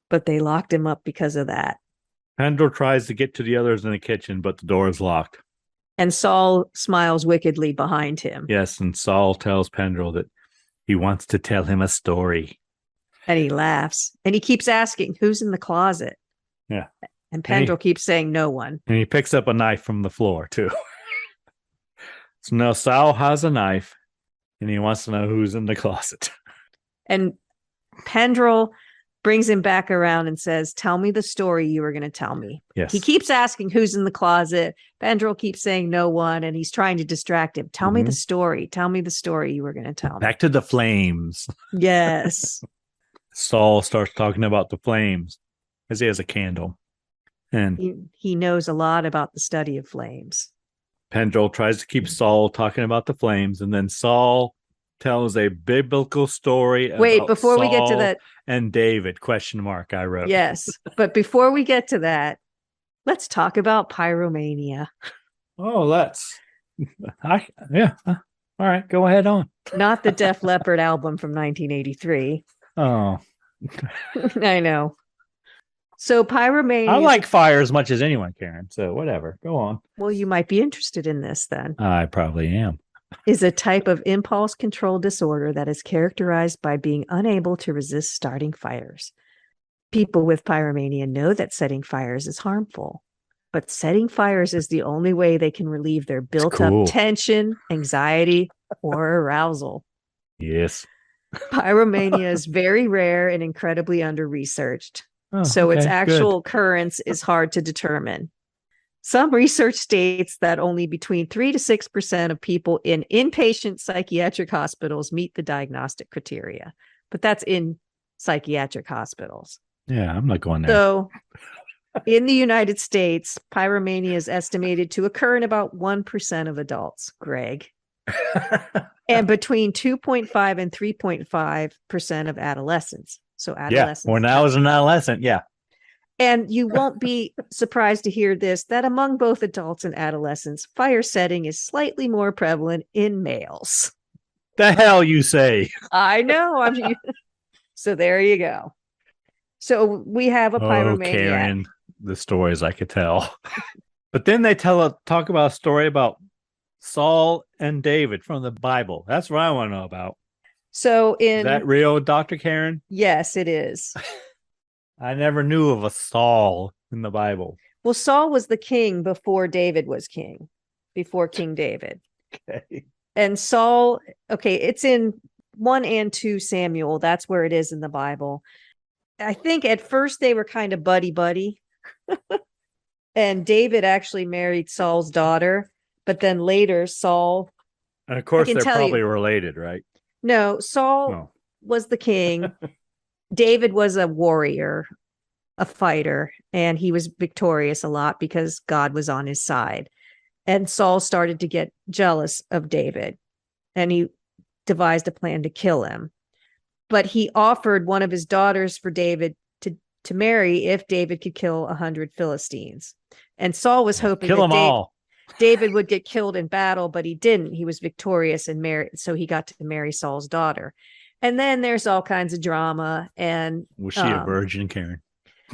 but they locked him up because of that. Pendrell tries to get to the others in the kitchen, but the door is locked. And Saul smiles wickedly behind him. Yes, and Saul tells Pendrell that he wants to tell him a story. And he laughs. And he keeps asking, who's in the closet? Yeah. And Pendrell keeps saying no one. And he picks up a knife from the floor, too. So now Saul has a knife, and he wants to know who's in the closet. And Pendrell brings him back around and says, tell me the story you were going to tell me. Yes. He keeps asking who's in the closet. Pendrell keeps saying no one, and he's trying to distract him. Tell me the story. Tell me the story you were going to tell me. Back to the flames. Yes. Saul starts talking about the flames as he has a candle. And he knows a lot about the study of flames. Pendrell tries to keep Saul talking about the flames, and then Saul tells a biblical story about before we get to Saul that. And David, ? I wrote. Yes. But before we get to that, let's talk about Pyromania. Oh, let's. Yeah. All right, go ahead on. Not the Def Leppard album from 1983. Oh. I know. So Pyromania. I like fire as much as anyone, Karen. So whatever. Go on. Well, you might be interested in this then. I probably am. Is a type of impulse control disorder that is characterized by being unable to resist starting fires. People with pyromania know that setting fires is harmful, but setting fires is the only way they can relieve their built-up tension, anxiety, or arousal. Yes. Pyromania is very rare and incredibly under-researched, its actual occurrence is hard to determine. Some research states that only between 3 to 6% of people in inpatient psychiatric hospitals meet the diagnostic criteria, but that's in psychiatric hospitals. Yeah, I'm not going there. So in the United States, pyromania is estimated to occur in about 1% of adults, Greg, and between 2.5 and 3.5% of adolescents. So adolescents. Yeah, when I was an adolescent, yeah. And you won't be surprised to hear this, that among both adults and adolescents, fire setting is slightly more prevalent in males. The hell you say? I know. So there you go. So we have a pyromaniac. Karen, the stories I could tell. But then they talk about a story about Saul and David from the Bible. That's what I want to know about. So is that real, Dr. Karen? Yes, it is. I never knew of a Saul in the Bible. Well, Saul was the king before David was king, before King David. Okay. And Saul, it's in 1 and 2 Samuel. That's where it is in the Bible. I think at first they were kind of buddy-buddy. And David actually married Saul's daughter. But then later, Saul... And of course, they're probably related, right? No, Saul was the king. David was a warrior, a fighter, and he was victorious a lot because God was on his side. And Saul started to get jealous of David, and he devised a plan to kill him. But he offered one of his daughters for David to marry if David could kill 100 Philistines. And Saul was hoping David would get killed in battle, but he didn't. He was victorious and married, so he got to marry Saul's daughter. And then there's all kinds of drama. And was she a virgin, Karen?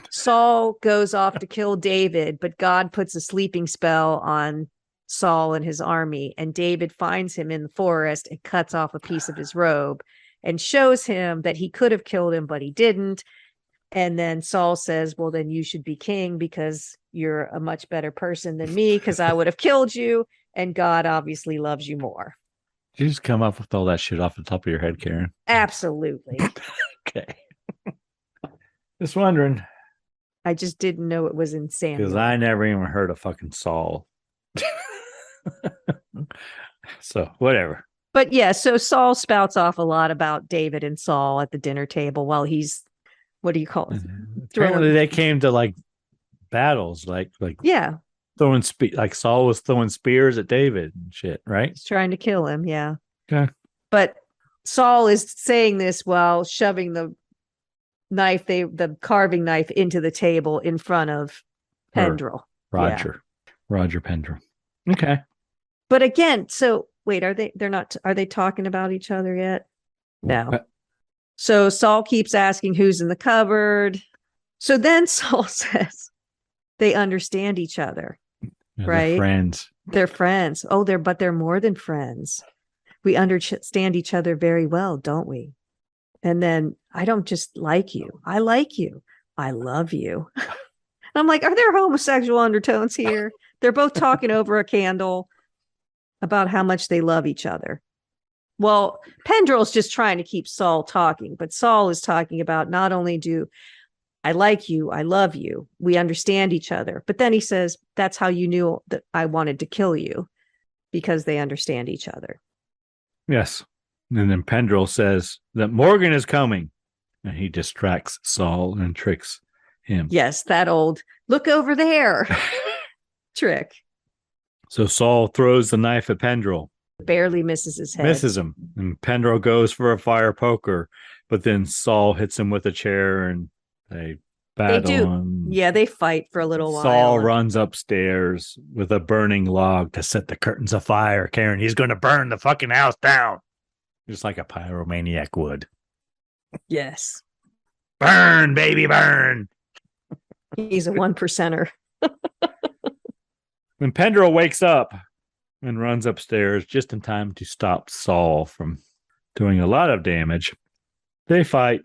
Saul goes off to kill David, but God puts a sleeping spell on Saul and his army. And David finds him in the forest and cuts off a piece of his robe and shows him that he could have killed him, but he didn't. And then Saul says, well, then you should be king because you're a much better person than me because I would have killed you. And God obviously loves you more. Did you just come up with all that shit off the top of your head, Karen? Absolutely. Okay. Just wondering. I just didn't know it was in Samuel. Because I never even heard of fucking Saul. So, whatever. But yeah, so Saul spouts off a lot about David and Saul at the dinner table while he's, what do you call it? Apparently they came to like battles, like yeah. Throwing like Saul was throwing spears at David and shit, right? He's trying to kill him, yeah. Okay. But Saul is saying this while shoving the carving knife into the table in front of Pendrell. Roger Pendrell. Okay. But again, so wait, are they talking about each other yet? No. So Saul keeps asking who's in the cupboard. So then Saul says they understand each other. Yeah, right? They're friends. Oh, they're more than friends. We understand each other very well, don't we? And then I don't just like you. I like you. I love you. I'm like, are there homosexual undertones here? They're both talking over a candle about how much they love each other. Well, Pendrell's just trying to keep Saul talking, but Saul is talking about not only do I like you, I love you, we understand each other. But then he says, that's how you knew that I wanted to kill you, because they understand each other. Yes. And then Pendrell says that Morgan is coming. And he distracts Saul and tricks him. Yes, that old look over there trick. So Saul throws the knife at Pendrell. Barely misses his head. Misses him. And Pendrell goes for a fire poker, but then Saul hits him with a chair and they battle. They do. Yeah, they fight for a little while. Saul runs upstairs with a burning log to set the curtains afire. Karen, he's going to burn the fucking house down. Just like a pyromaniac would. Yes. Burn, baby, burn. He's a 1%er. When Pendrell wakes up and runs upstairs just in time to stop Saul from doing a lot of damage, they fight.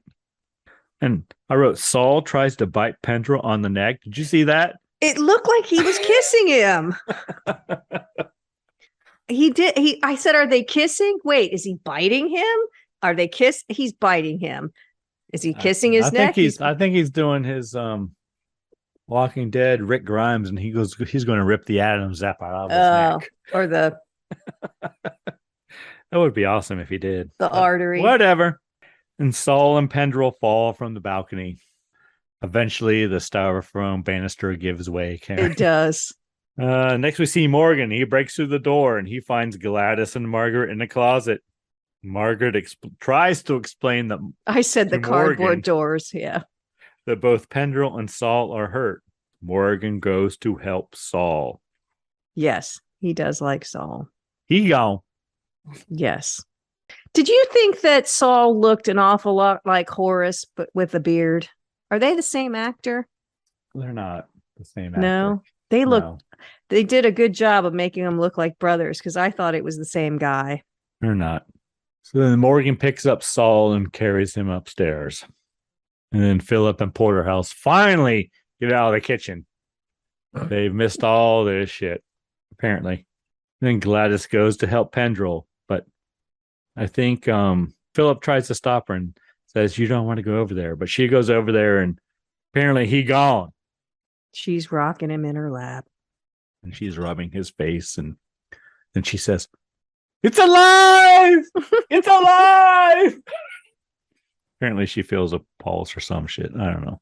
And I wrote, Saul tries to bite Pendrell on the neck. Did you see that? It looked like he was kissing him. He did. I said, are they kissing? Wait, is he biting him? Are they kiss? He's biting him. Is he kissing his neck? I think he's doing his Walking Dead Rick Grimes, and he's going to rip the Adam's apple out of his neck. Or the that would be awesome if he did. The artery. Whatever. And Saul and Pendrell fall from the balcony. Eventually, the styrofoam banister gives way. Karen. It does. Next, we see Morgan. He breaks through the door, and he finds Gladys and Margaret in the closet. Margaret tries to explain that I said the cardboard Morgan, doors. Yeah. That both Pendrell and Saul are hurt. Morgan goes to help Saul. Yes, he does like Saul. He gone. Yes. Did you think that Saul looked an awful lot like Horace, but with a beard? Are they the same actor? They're not the same actor. No, they look. No. They did a good job of making them look like brothers, because I thought it was the same guy. They're not. So then Morgan picks up Saul and carries him upstairs. And then Philip and Porterhouse finally get out of the kitchen. They've missed all this shit, apparently. Then Gladys goes to help Pendrell, but I think Philip tries to stop her and says, you don't want to go over there. But she goes over there, and apparently he gone. She's rocking him in her lap. And she's rubbing his face, and then she says, it's alive! It's alive! Apparently she feels a pulse or some shit. I don't know.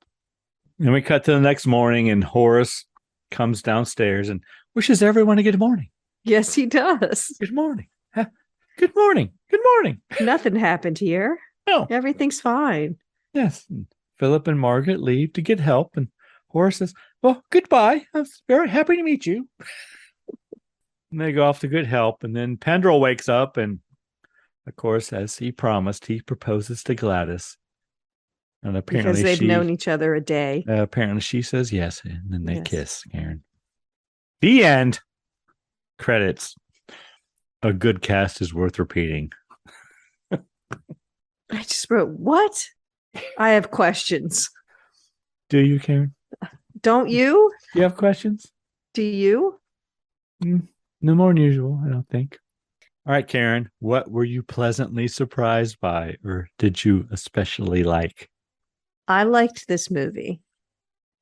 And we cut to the next morning, and Horace comes downstairs and wishes everyone a good morning. Yes, he does. Good morning. Good morning. Good morning. Nothing happened here. No. Everything's fine. Yes. And Philip and Margaret leave to get help, and Horace says, well, goodbye. I was very happy to meet you. And they go off to good help, and then Pendrell wakes up, and of course, as he promised, he proposes to Gladys. And apparently because they've known each other a day. Apparently she says yes, and then they kiss, Karen. The end. Credits. A good cast is worth repeating. I just wrote, what? I have questions. Do you, Karen? Don't you? Do you have questions? Do you? No more than usual, I don't think. All right, Karen, what were you pleasantly surprised by, or did you especially like? I liked this movie.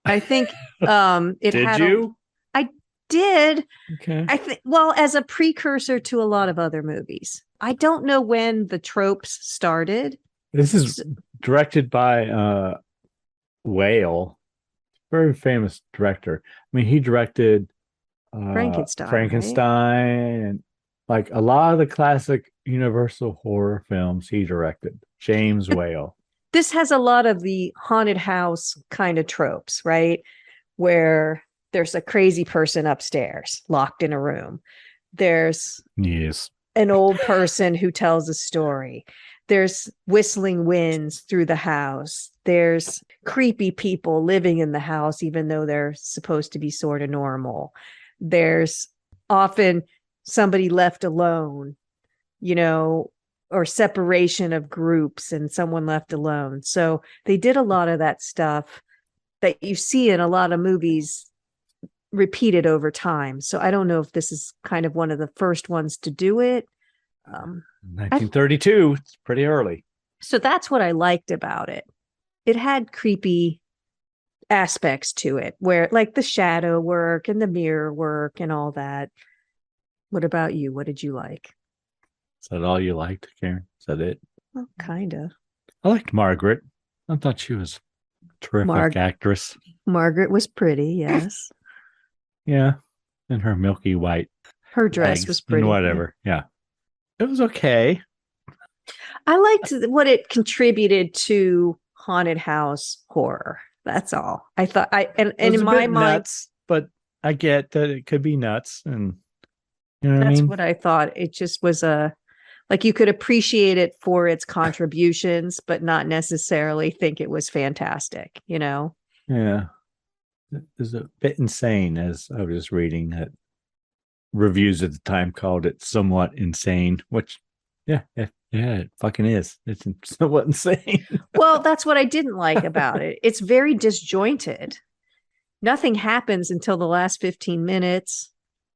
I think it did had. You? I did. Okay. I think, well, as a precursor to a lot of other movies. I don't know when the tropes started. This is directed by Whale, very famous director. I mean, he directed Frankenstein, and like a lot of the classic Universal horror films he directed. James Whale. This has a lot of the haunted house kind of tropes, right? Where there's a crazy person upstairs locked in a room. There's an old person who tells a story. There's whistling winds through the house. There's creepy people living in the house, even though they're supposed to be sort of normal. There's often somebody left alone, or separation of groups and someone left alone. So they did a lot of that stuff that you see in a lot of movies repeated over time. So I don't know if this is kind of one of the first ones to do it. 1932. It's pretty early. So that's what I liked about it. It had creepy aspects to it, where like the shadow work and the mirror work and all that. What about you? What did you like? Is that all you liked, Karen? Is that it? Well, kind of. I liked Margaret. I thought she was a terrific actress. Margaret was pretty, yes. Yeah. And her milky white. Her dress was pretty. And whatever. Yeah. It was okay. I liked what it contributed to haunted house horror. That's all. I thought and in my mind, nuts, but I get that it could be nuts, and you know what I mean? That's what I thought. It just was like you could appreciate it for its contributions, but not necessarily think it was fantastic, you know? Yeah. It was a bit insane, as I was reading that reviews at the time called it somewhat insane, which yeah, it fucking is. It's somewhat insane. Well, that's what I didn't like about it. It's very disjointed. Nothing happens until the last 15 minutes,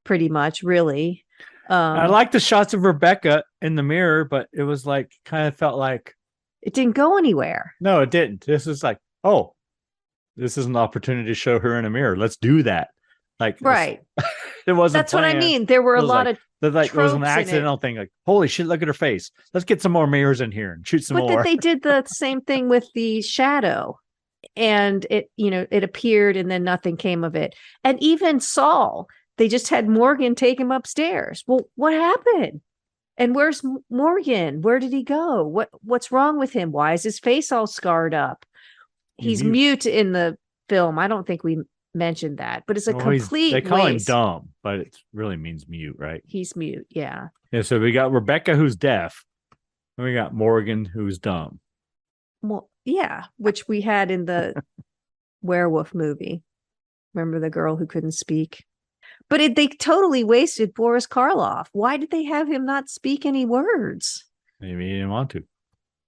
pretty much, really. I like the shots of Rebecca in the mirror, but it was like, kind of felt like it didn't go anywhere. No, it didn't. This is like, oh, this is an opportunity to show her in a mirror. Let's do that. Like, right. It wasn't. That's planned. What I mean. There were a lot of it was an accidental thing. Like, holy shit, look at her face. Let's get some more mirrors in here and shoot some more. But they did the same thing with the shadow, and it appeared, and then nothing came of it. And even Saul, they just had Morgan take him upstairs. Well, what happened? And where's Morgan? Where did he go? What's wrong with him? Why is his face all scarred up? He's mute in the film. I don't think we mentioned that, but it's a complete they call waste. him dumb, but it really means mute, right? He's mute. Yeah. So we got Rebecca, who's deaf, and we got Morgan, who's dumb. Well, yeah, which we had in the werewolf movie. Remember the girl who couldn't speak? But they totally wasted Boris Karloff. Why did they have him not speak any words? Maybe he didn't want to.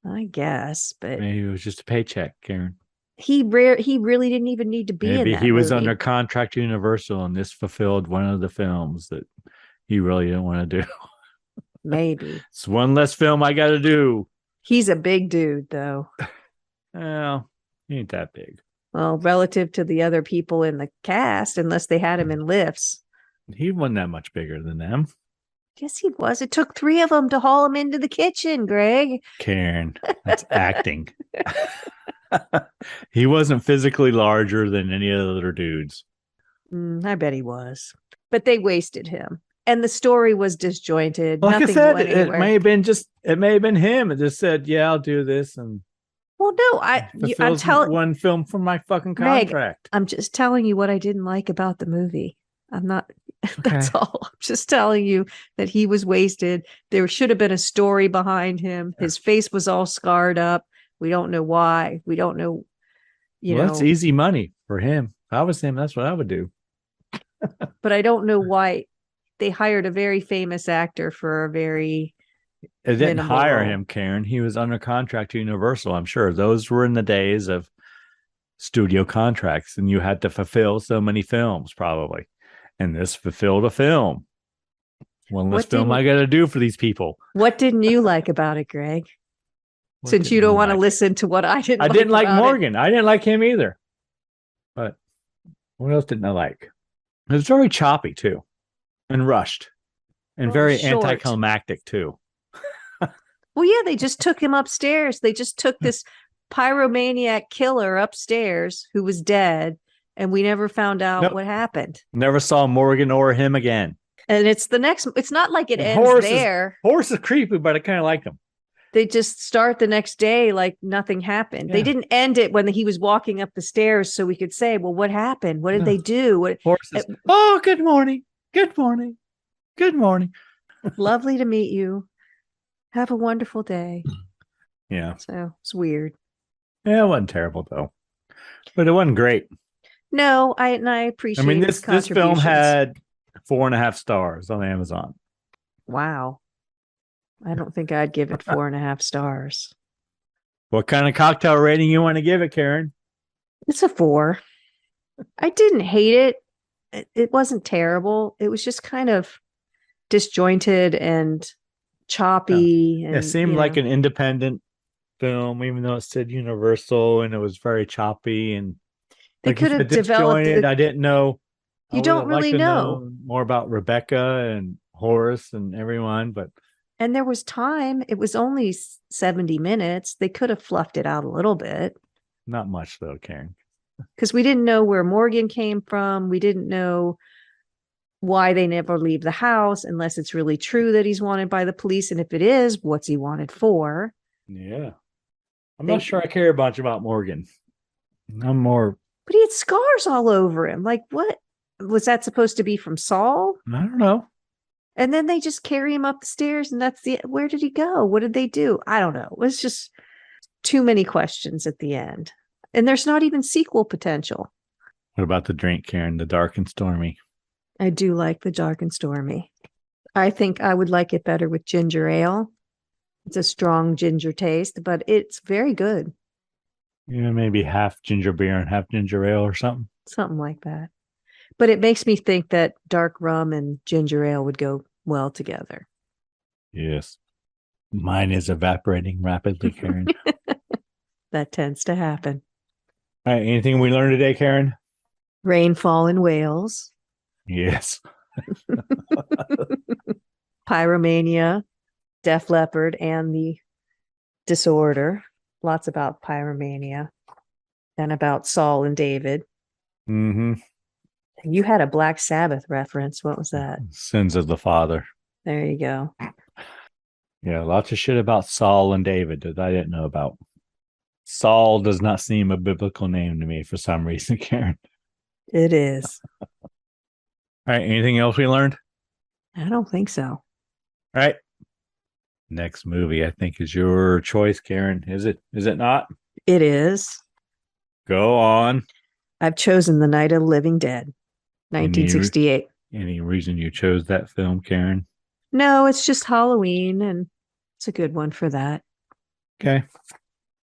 I guess, but maybe it was just a paycheck, Karen. He really didn't even need to be in that Maybe he was movie. under contract to Universal, and this fulfilled one of the films that he really didn't want to do. Maybe. It's one less film I got to do. He's a big dude, though. Well, he ain't that big. Well, relative to the other people in the cast, unless they had him in lifts. He wasn't that much bigger than them. Yes, he was. It took 3 of them to haul him into the kitchen, Greg. Karen, that's acting. He wasn't physically larger than any of the other dudes. I bet he was. But they wasted him. And the story was disjointed. Like Nothing I said, went it may have been him. It just said, yeah, I'll do this. And well, no, I'm telling one film from my fucking contract. Meg, I'm just telling you what I didn't like about the movie. I'm not. Okay. That's all. I'm just telling you that he was wasted. There should have been a story behind him. His face was all scarred up. We don't know why. We don't know. That's easy money for him. If I was him, that's what I would do. But I don't know why they hired a very famous actor for a very. They didn't hire him, Karen. He was under contract to Universal. I'm sure those were in the days of studio contracts, and you had to fulfill so many films, probably. And this fulfilled a film. One less film I got to do for these people. What didn't you like about it, Greg? Since you don't want to listen to what I didn't like. I didn't like Morgan. I didn't like him either. But what else didn't I like? It was very choppy, too. And rushed. And very anticlimactic, too. Well, yeah, they just took him upstairs. They just took this pyromaniac killer upstairs who was dead. And we never found out what happened. Never saw Morgan or him again. And it's not like it ends there. Horace is creepy, but I kind of like him. They just start the next day like nothing happened. Yeah. They didn't end it when he was walking up the stairs so we could say, well, what happened? What did they do? Horace is, oh, good morning. Good morning. Good morning. Lovely to meet you. Have a wonderful day. Yeah. So it's weird. Yeah, it wasn't terrible, though. But it wasn't great. No, I appreciate. I mean, this film had 4.5 stars on Amazon. Wow, I don't think I'd give it 4.5 stars. What kind of cocktail rating you want to give it, Karen? It's a 4. I didn't hate it. It wasn't terrible. It was just kind of disjointed and choppy. It And, seemed like an independent film, even though it said Universal, and it was very choppy and, they like you could said, have developed disjointed. it. I didn't know. I You would don't have liked really to know. know more about Rebecca and Horace and everyone, but And there was time. It was only 70 minutes. They could have fluffed it out a little bit not much though, Karen. because we didn't know where Morgan came from. We didn't know why they never leave the house unless it's really true that he's wanted by the police. And if it is, what's he wanted for? Yeah. I'm They- not sure I care a bunch about Morgan. I'm more, But he had scars all over him. Like, what was that supposed to be from Saul? I don't know. And then they just carry him up the stairs, and where did he go? What did they do? I don't know. It was just too many questions at the end. And there's not even sequel potential. What about the drink, Karen? The Dark and Stormy. I do like the Dark and Stormy. I think I would like it better with ginger ale. It's a strong ginger taste, but it's very good. Yeah, maybe half ginger beer and half ginger ale or something. Something like that. But it makes me think that dark rum and ginger ale would go well together. Yes. Mine is evaporating rapidly, Karen. That tends to happen. All right. Anything we learned today, Karen? Rainfall in Wales, Yes. Pyromania, Def Leppard, and the Disorder. Lots about Pyromania. And about Saul and David. Mm-hmm. You had a Black Sabbath reference. What was that? Sins of the Father. There you go. Yeah, lots of shit about Saul and David that I didn't know about. Saul does not seem a biblical name to me for some reason, Karen. It is. All right. Anything else we learned? I don't think so. All right. Next movie, I think, is your choice, Karen. Is it? Is it not? It is. Go on. I've chosen The Night of the Living Dead, 1968. Any reason you chose that film, Karen? No, it's just Halloween, and it's a good one for that. Okay.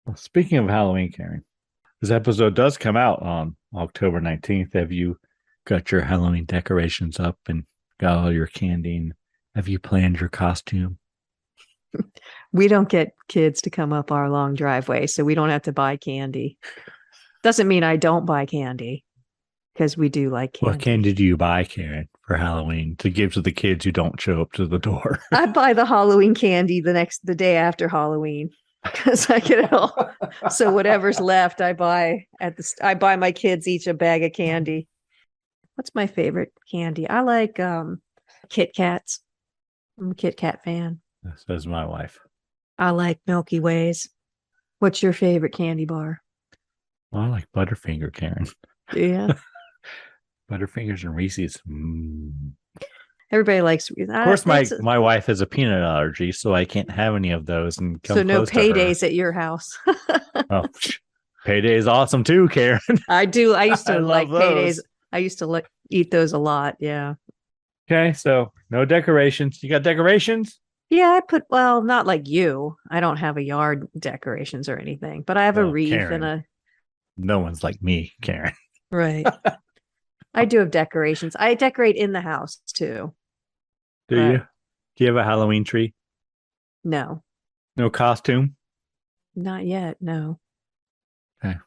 Well, speaking of Halloween, Karen, this episode does come out on October 19th. Have you got your Halloween decorations up and got all your candy? And have you planned your costume? We don't get kids to come up our long driveway, so we don't have to buy candy. Doesn't mean I don't buy candy, because we do like candy. What candy do you buy, Karen, for Halloween to give to the kids who don't show up to the door? I buy the Halloween candy the day after Halloween, because I get it all. So whatever's left, I buy my kids each a bag of candy. What's my favorite candy? I like Kit Kats. I'm a Kit Kat fan. Says my wife. I like Milky Ways. What's your favorite candy bar? Well, I like Butterfinger, Karen. Yeah. Butterfingers and Reese's. Mm. Everybody likes. Of course, my wife has a peanut allergy, so I can't have any of those. And come so no close to her. paydays at your house. Oh, payday is awesome too, Karen. I do. I used to I like love paydays. those. I used to eat those a lot. Yeah. Okay, so no decorations. You got decorations? Yeah, not like you. I don't have a yard decorations or anything, but I have a Well, wreath Karen. and No one's like me, Karen. right. I do have decorations. I decorate in the house too. Do Right. you? Do you have a Halloween tree? No, No costume? not yet. No. Okay.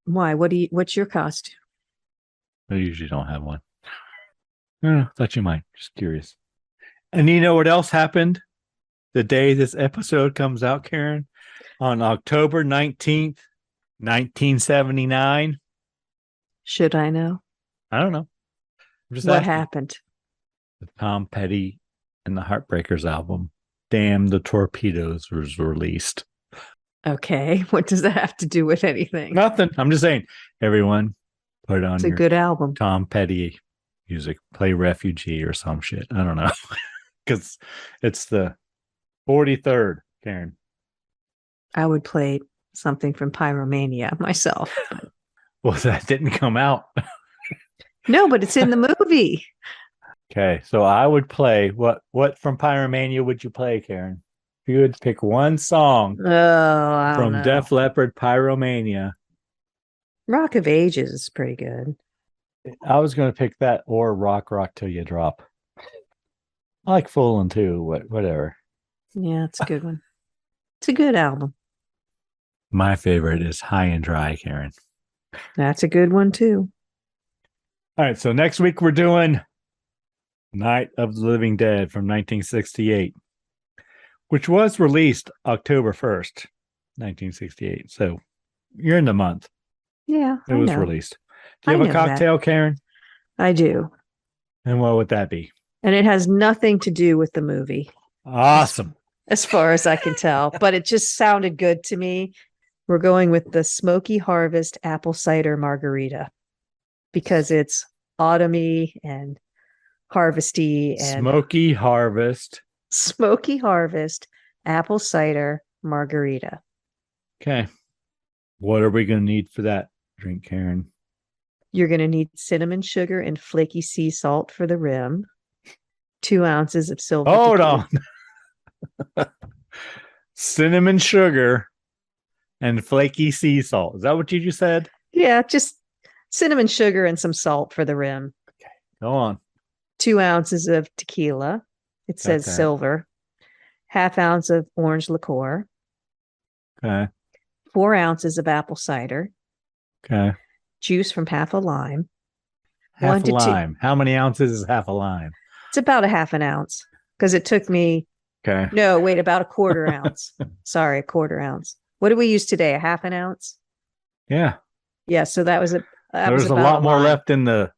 Why? What's your costume? I usually don't have one. I thought you might. Just curious. And you know what else happened the day this episode comes out, Karen? On October 19th, 1979. Should I know? I don't know. I'm just What asking. happened? The Tom Petty and the Heartbreakers album, Damn the Torpedoes, was released. Okay. What does that have to do with anything? Nothing. I'm just saying, everyone, put on It's a your good album. Tom Petty music. Play Refugee or some shit. I don't know. Because it's the 43rd, Karen. I would play something from Pyromania myself. Well, that didn't come out. No, but it's in the movie. Okay, so I would play what from Pyromania would you play, Karen? If you would pick one song Oh, I don't from know. Def Leppard Pyromania. Rock of Ages is pretty good. I was going to pick that or Rock Till You Drop. I like Fooling too, whatever. Yeah, it's a good one. It's a good album. My favorite is High and Dry, Karen. That's a good one too. All right, so next week we're doing Night of the Living Dead from 1968, which was released October 1st, 1968. So you're in the month. Yeah, It was released. Do you have a cocktail, Karen? I do. And what would that be? And it has nothing to do with the movie. Awesome. As far as I can tell, but it just sounded good to me. We're going with the Smoky Harvest Apple Cider Margarita because it's autumny and harvesty. And Smoky Harvest Apple Cider Margarita. Okay. What are we going to need for that drink, Karen? You're going to need cinnamon sugar and flaky sea salt for the rim. 2 ounces of silver. Hold on. Cinnamon sugar and flaky sea salt. Is that what you just said? Yeah, just cinnamon sugar and some salt for the rim. Okay, go on. 2 ounces of tequila. It says silver. 1/2 ounce of orange liqueur. Okay. 4 ounces of apple cider. Okay. Juice from half a lime. Half a lime. How many ounces is half a lime? It's about 1/2 ounce because it took me. Okay. No, wait, about 1/4 ounce. Sorry, 1/4 ounce. What did we use today? 1/2 ounce? Yeah. Yeah, so that was There's a lot more left in the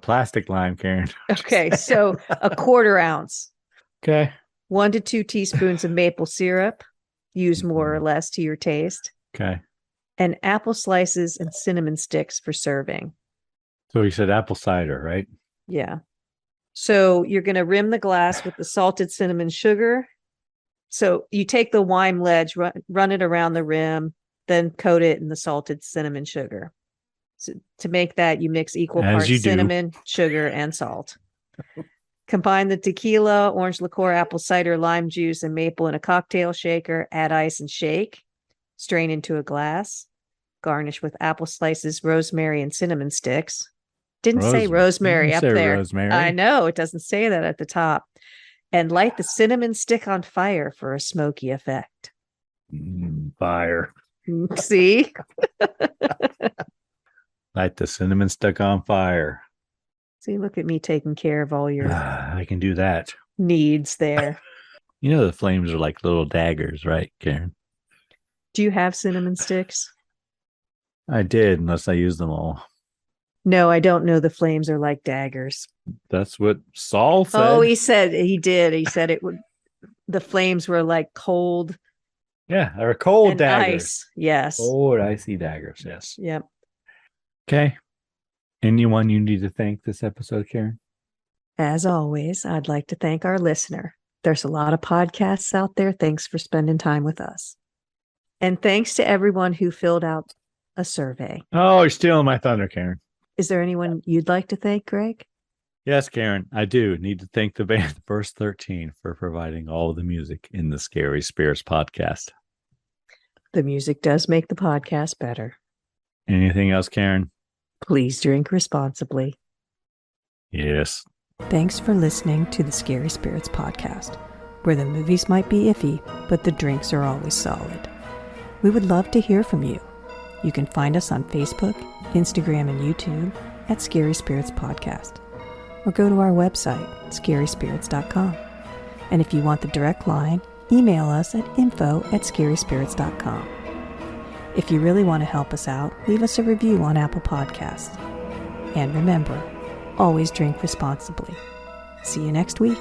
plastic lime, Karen. Okay, so 1/4 ounce. Okay. 1 to 2 teaspoons of maple syrup. Use more or less to your taste. Okay. And apple slices and cinnamon sticks for serving. So you said apple cider, right? Yeah. So you're going to rim the glass with the salted cinnamon sugar. So you take the wine ledge, run it around the rim, then coat it in the salted cinnamon sugar. So to make that, you mix equal parts cinnamon, sugar, and salt. Combine the tequila, orange liqueur, apple cider, lime juice, and maple in a cocktail shaker. Add ice and shake. Strain into a glass. Garnish with apple slices, rosemary, and cinnamon sticks. Didn't say rosemary up there. Rosemary. I know, it doesn't say that at the top. And light the cinnamon stick on fire for a smoky effect. Fire. See? Light the cinnamon stick on fire. See, look at me taking care of all your I can do that. needs there. You know the flames are like little daggers, right, Karen? Do you have cinnamon sticks? I did, unless I used them all. No, I don't know the flames are like daggers. That's what Saul said. Oh, he said he did. He said it would. The flames were like cold. Yeah, they're cold and daggers. Ice. Yes. Cold, icy daggers. Yes. Yep. Okay. Anyone you need to thank this episode, Karen? As always, I'd like to thank our listener. There's a lot of podcasts out there. Thanks for spending time with us. And thanks to everyone who filled out a survey. Oh, you're stealing my thunder, Karen. Is there anyone you'd like to thank, Greg? Yes, Karen, I do need to thank the band Verse 13 for providing all of the music in the Scary Spirits podcast. The music does make the podcast better. Anything else, Karen? Please drink responsibly. Yes. Thanks for listening to the Scary Spirits podcast, where the movies might be iffy, but the drinks are always solid. We would love to hear from you. You can find us on Facebook, Instagram, and YouTube at Scary Spirits Podcast, or go to our website, scaryspirits.com. And if you want the direct line, email us at info@scaryspirits.com. If you really want to help us out, leave us a review on Apple Podcasts. And remember, always drink responsibly. See you next week.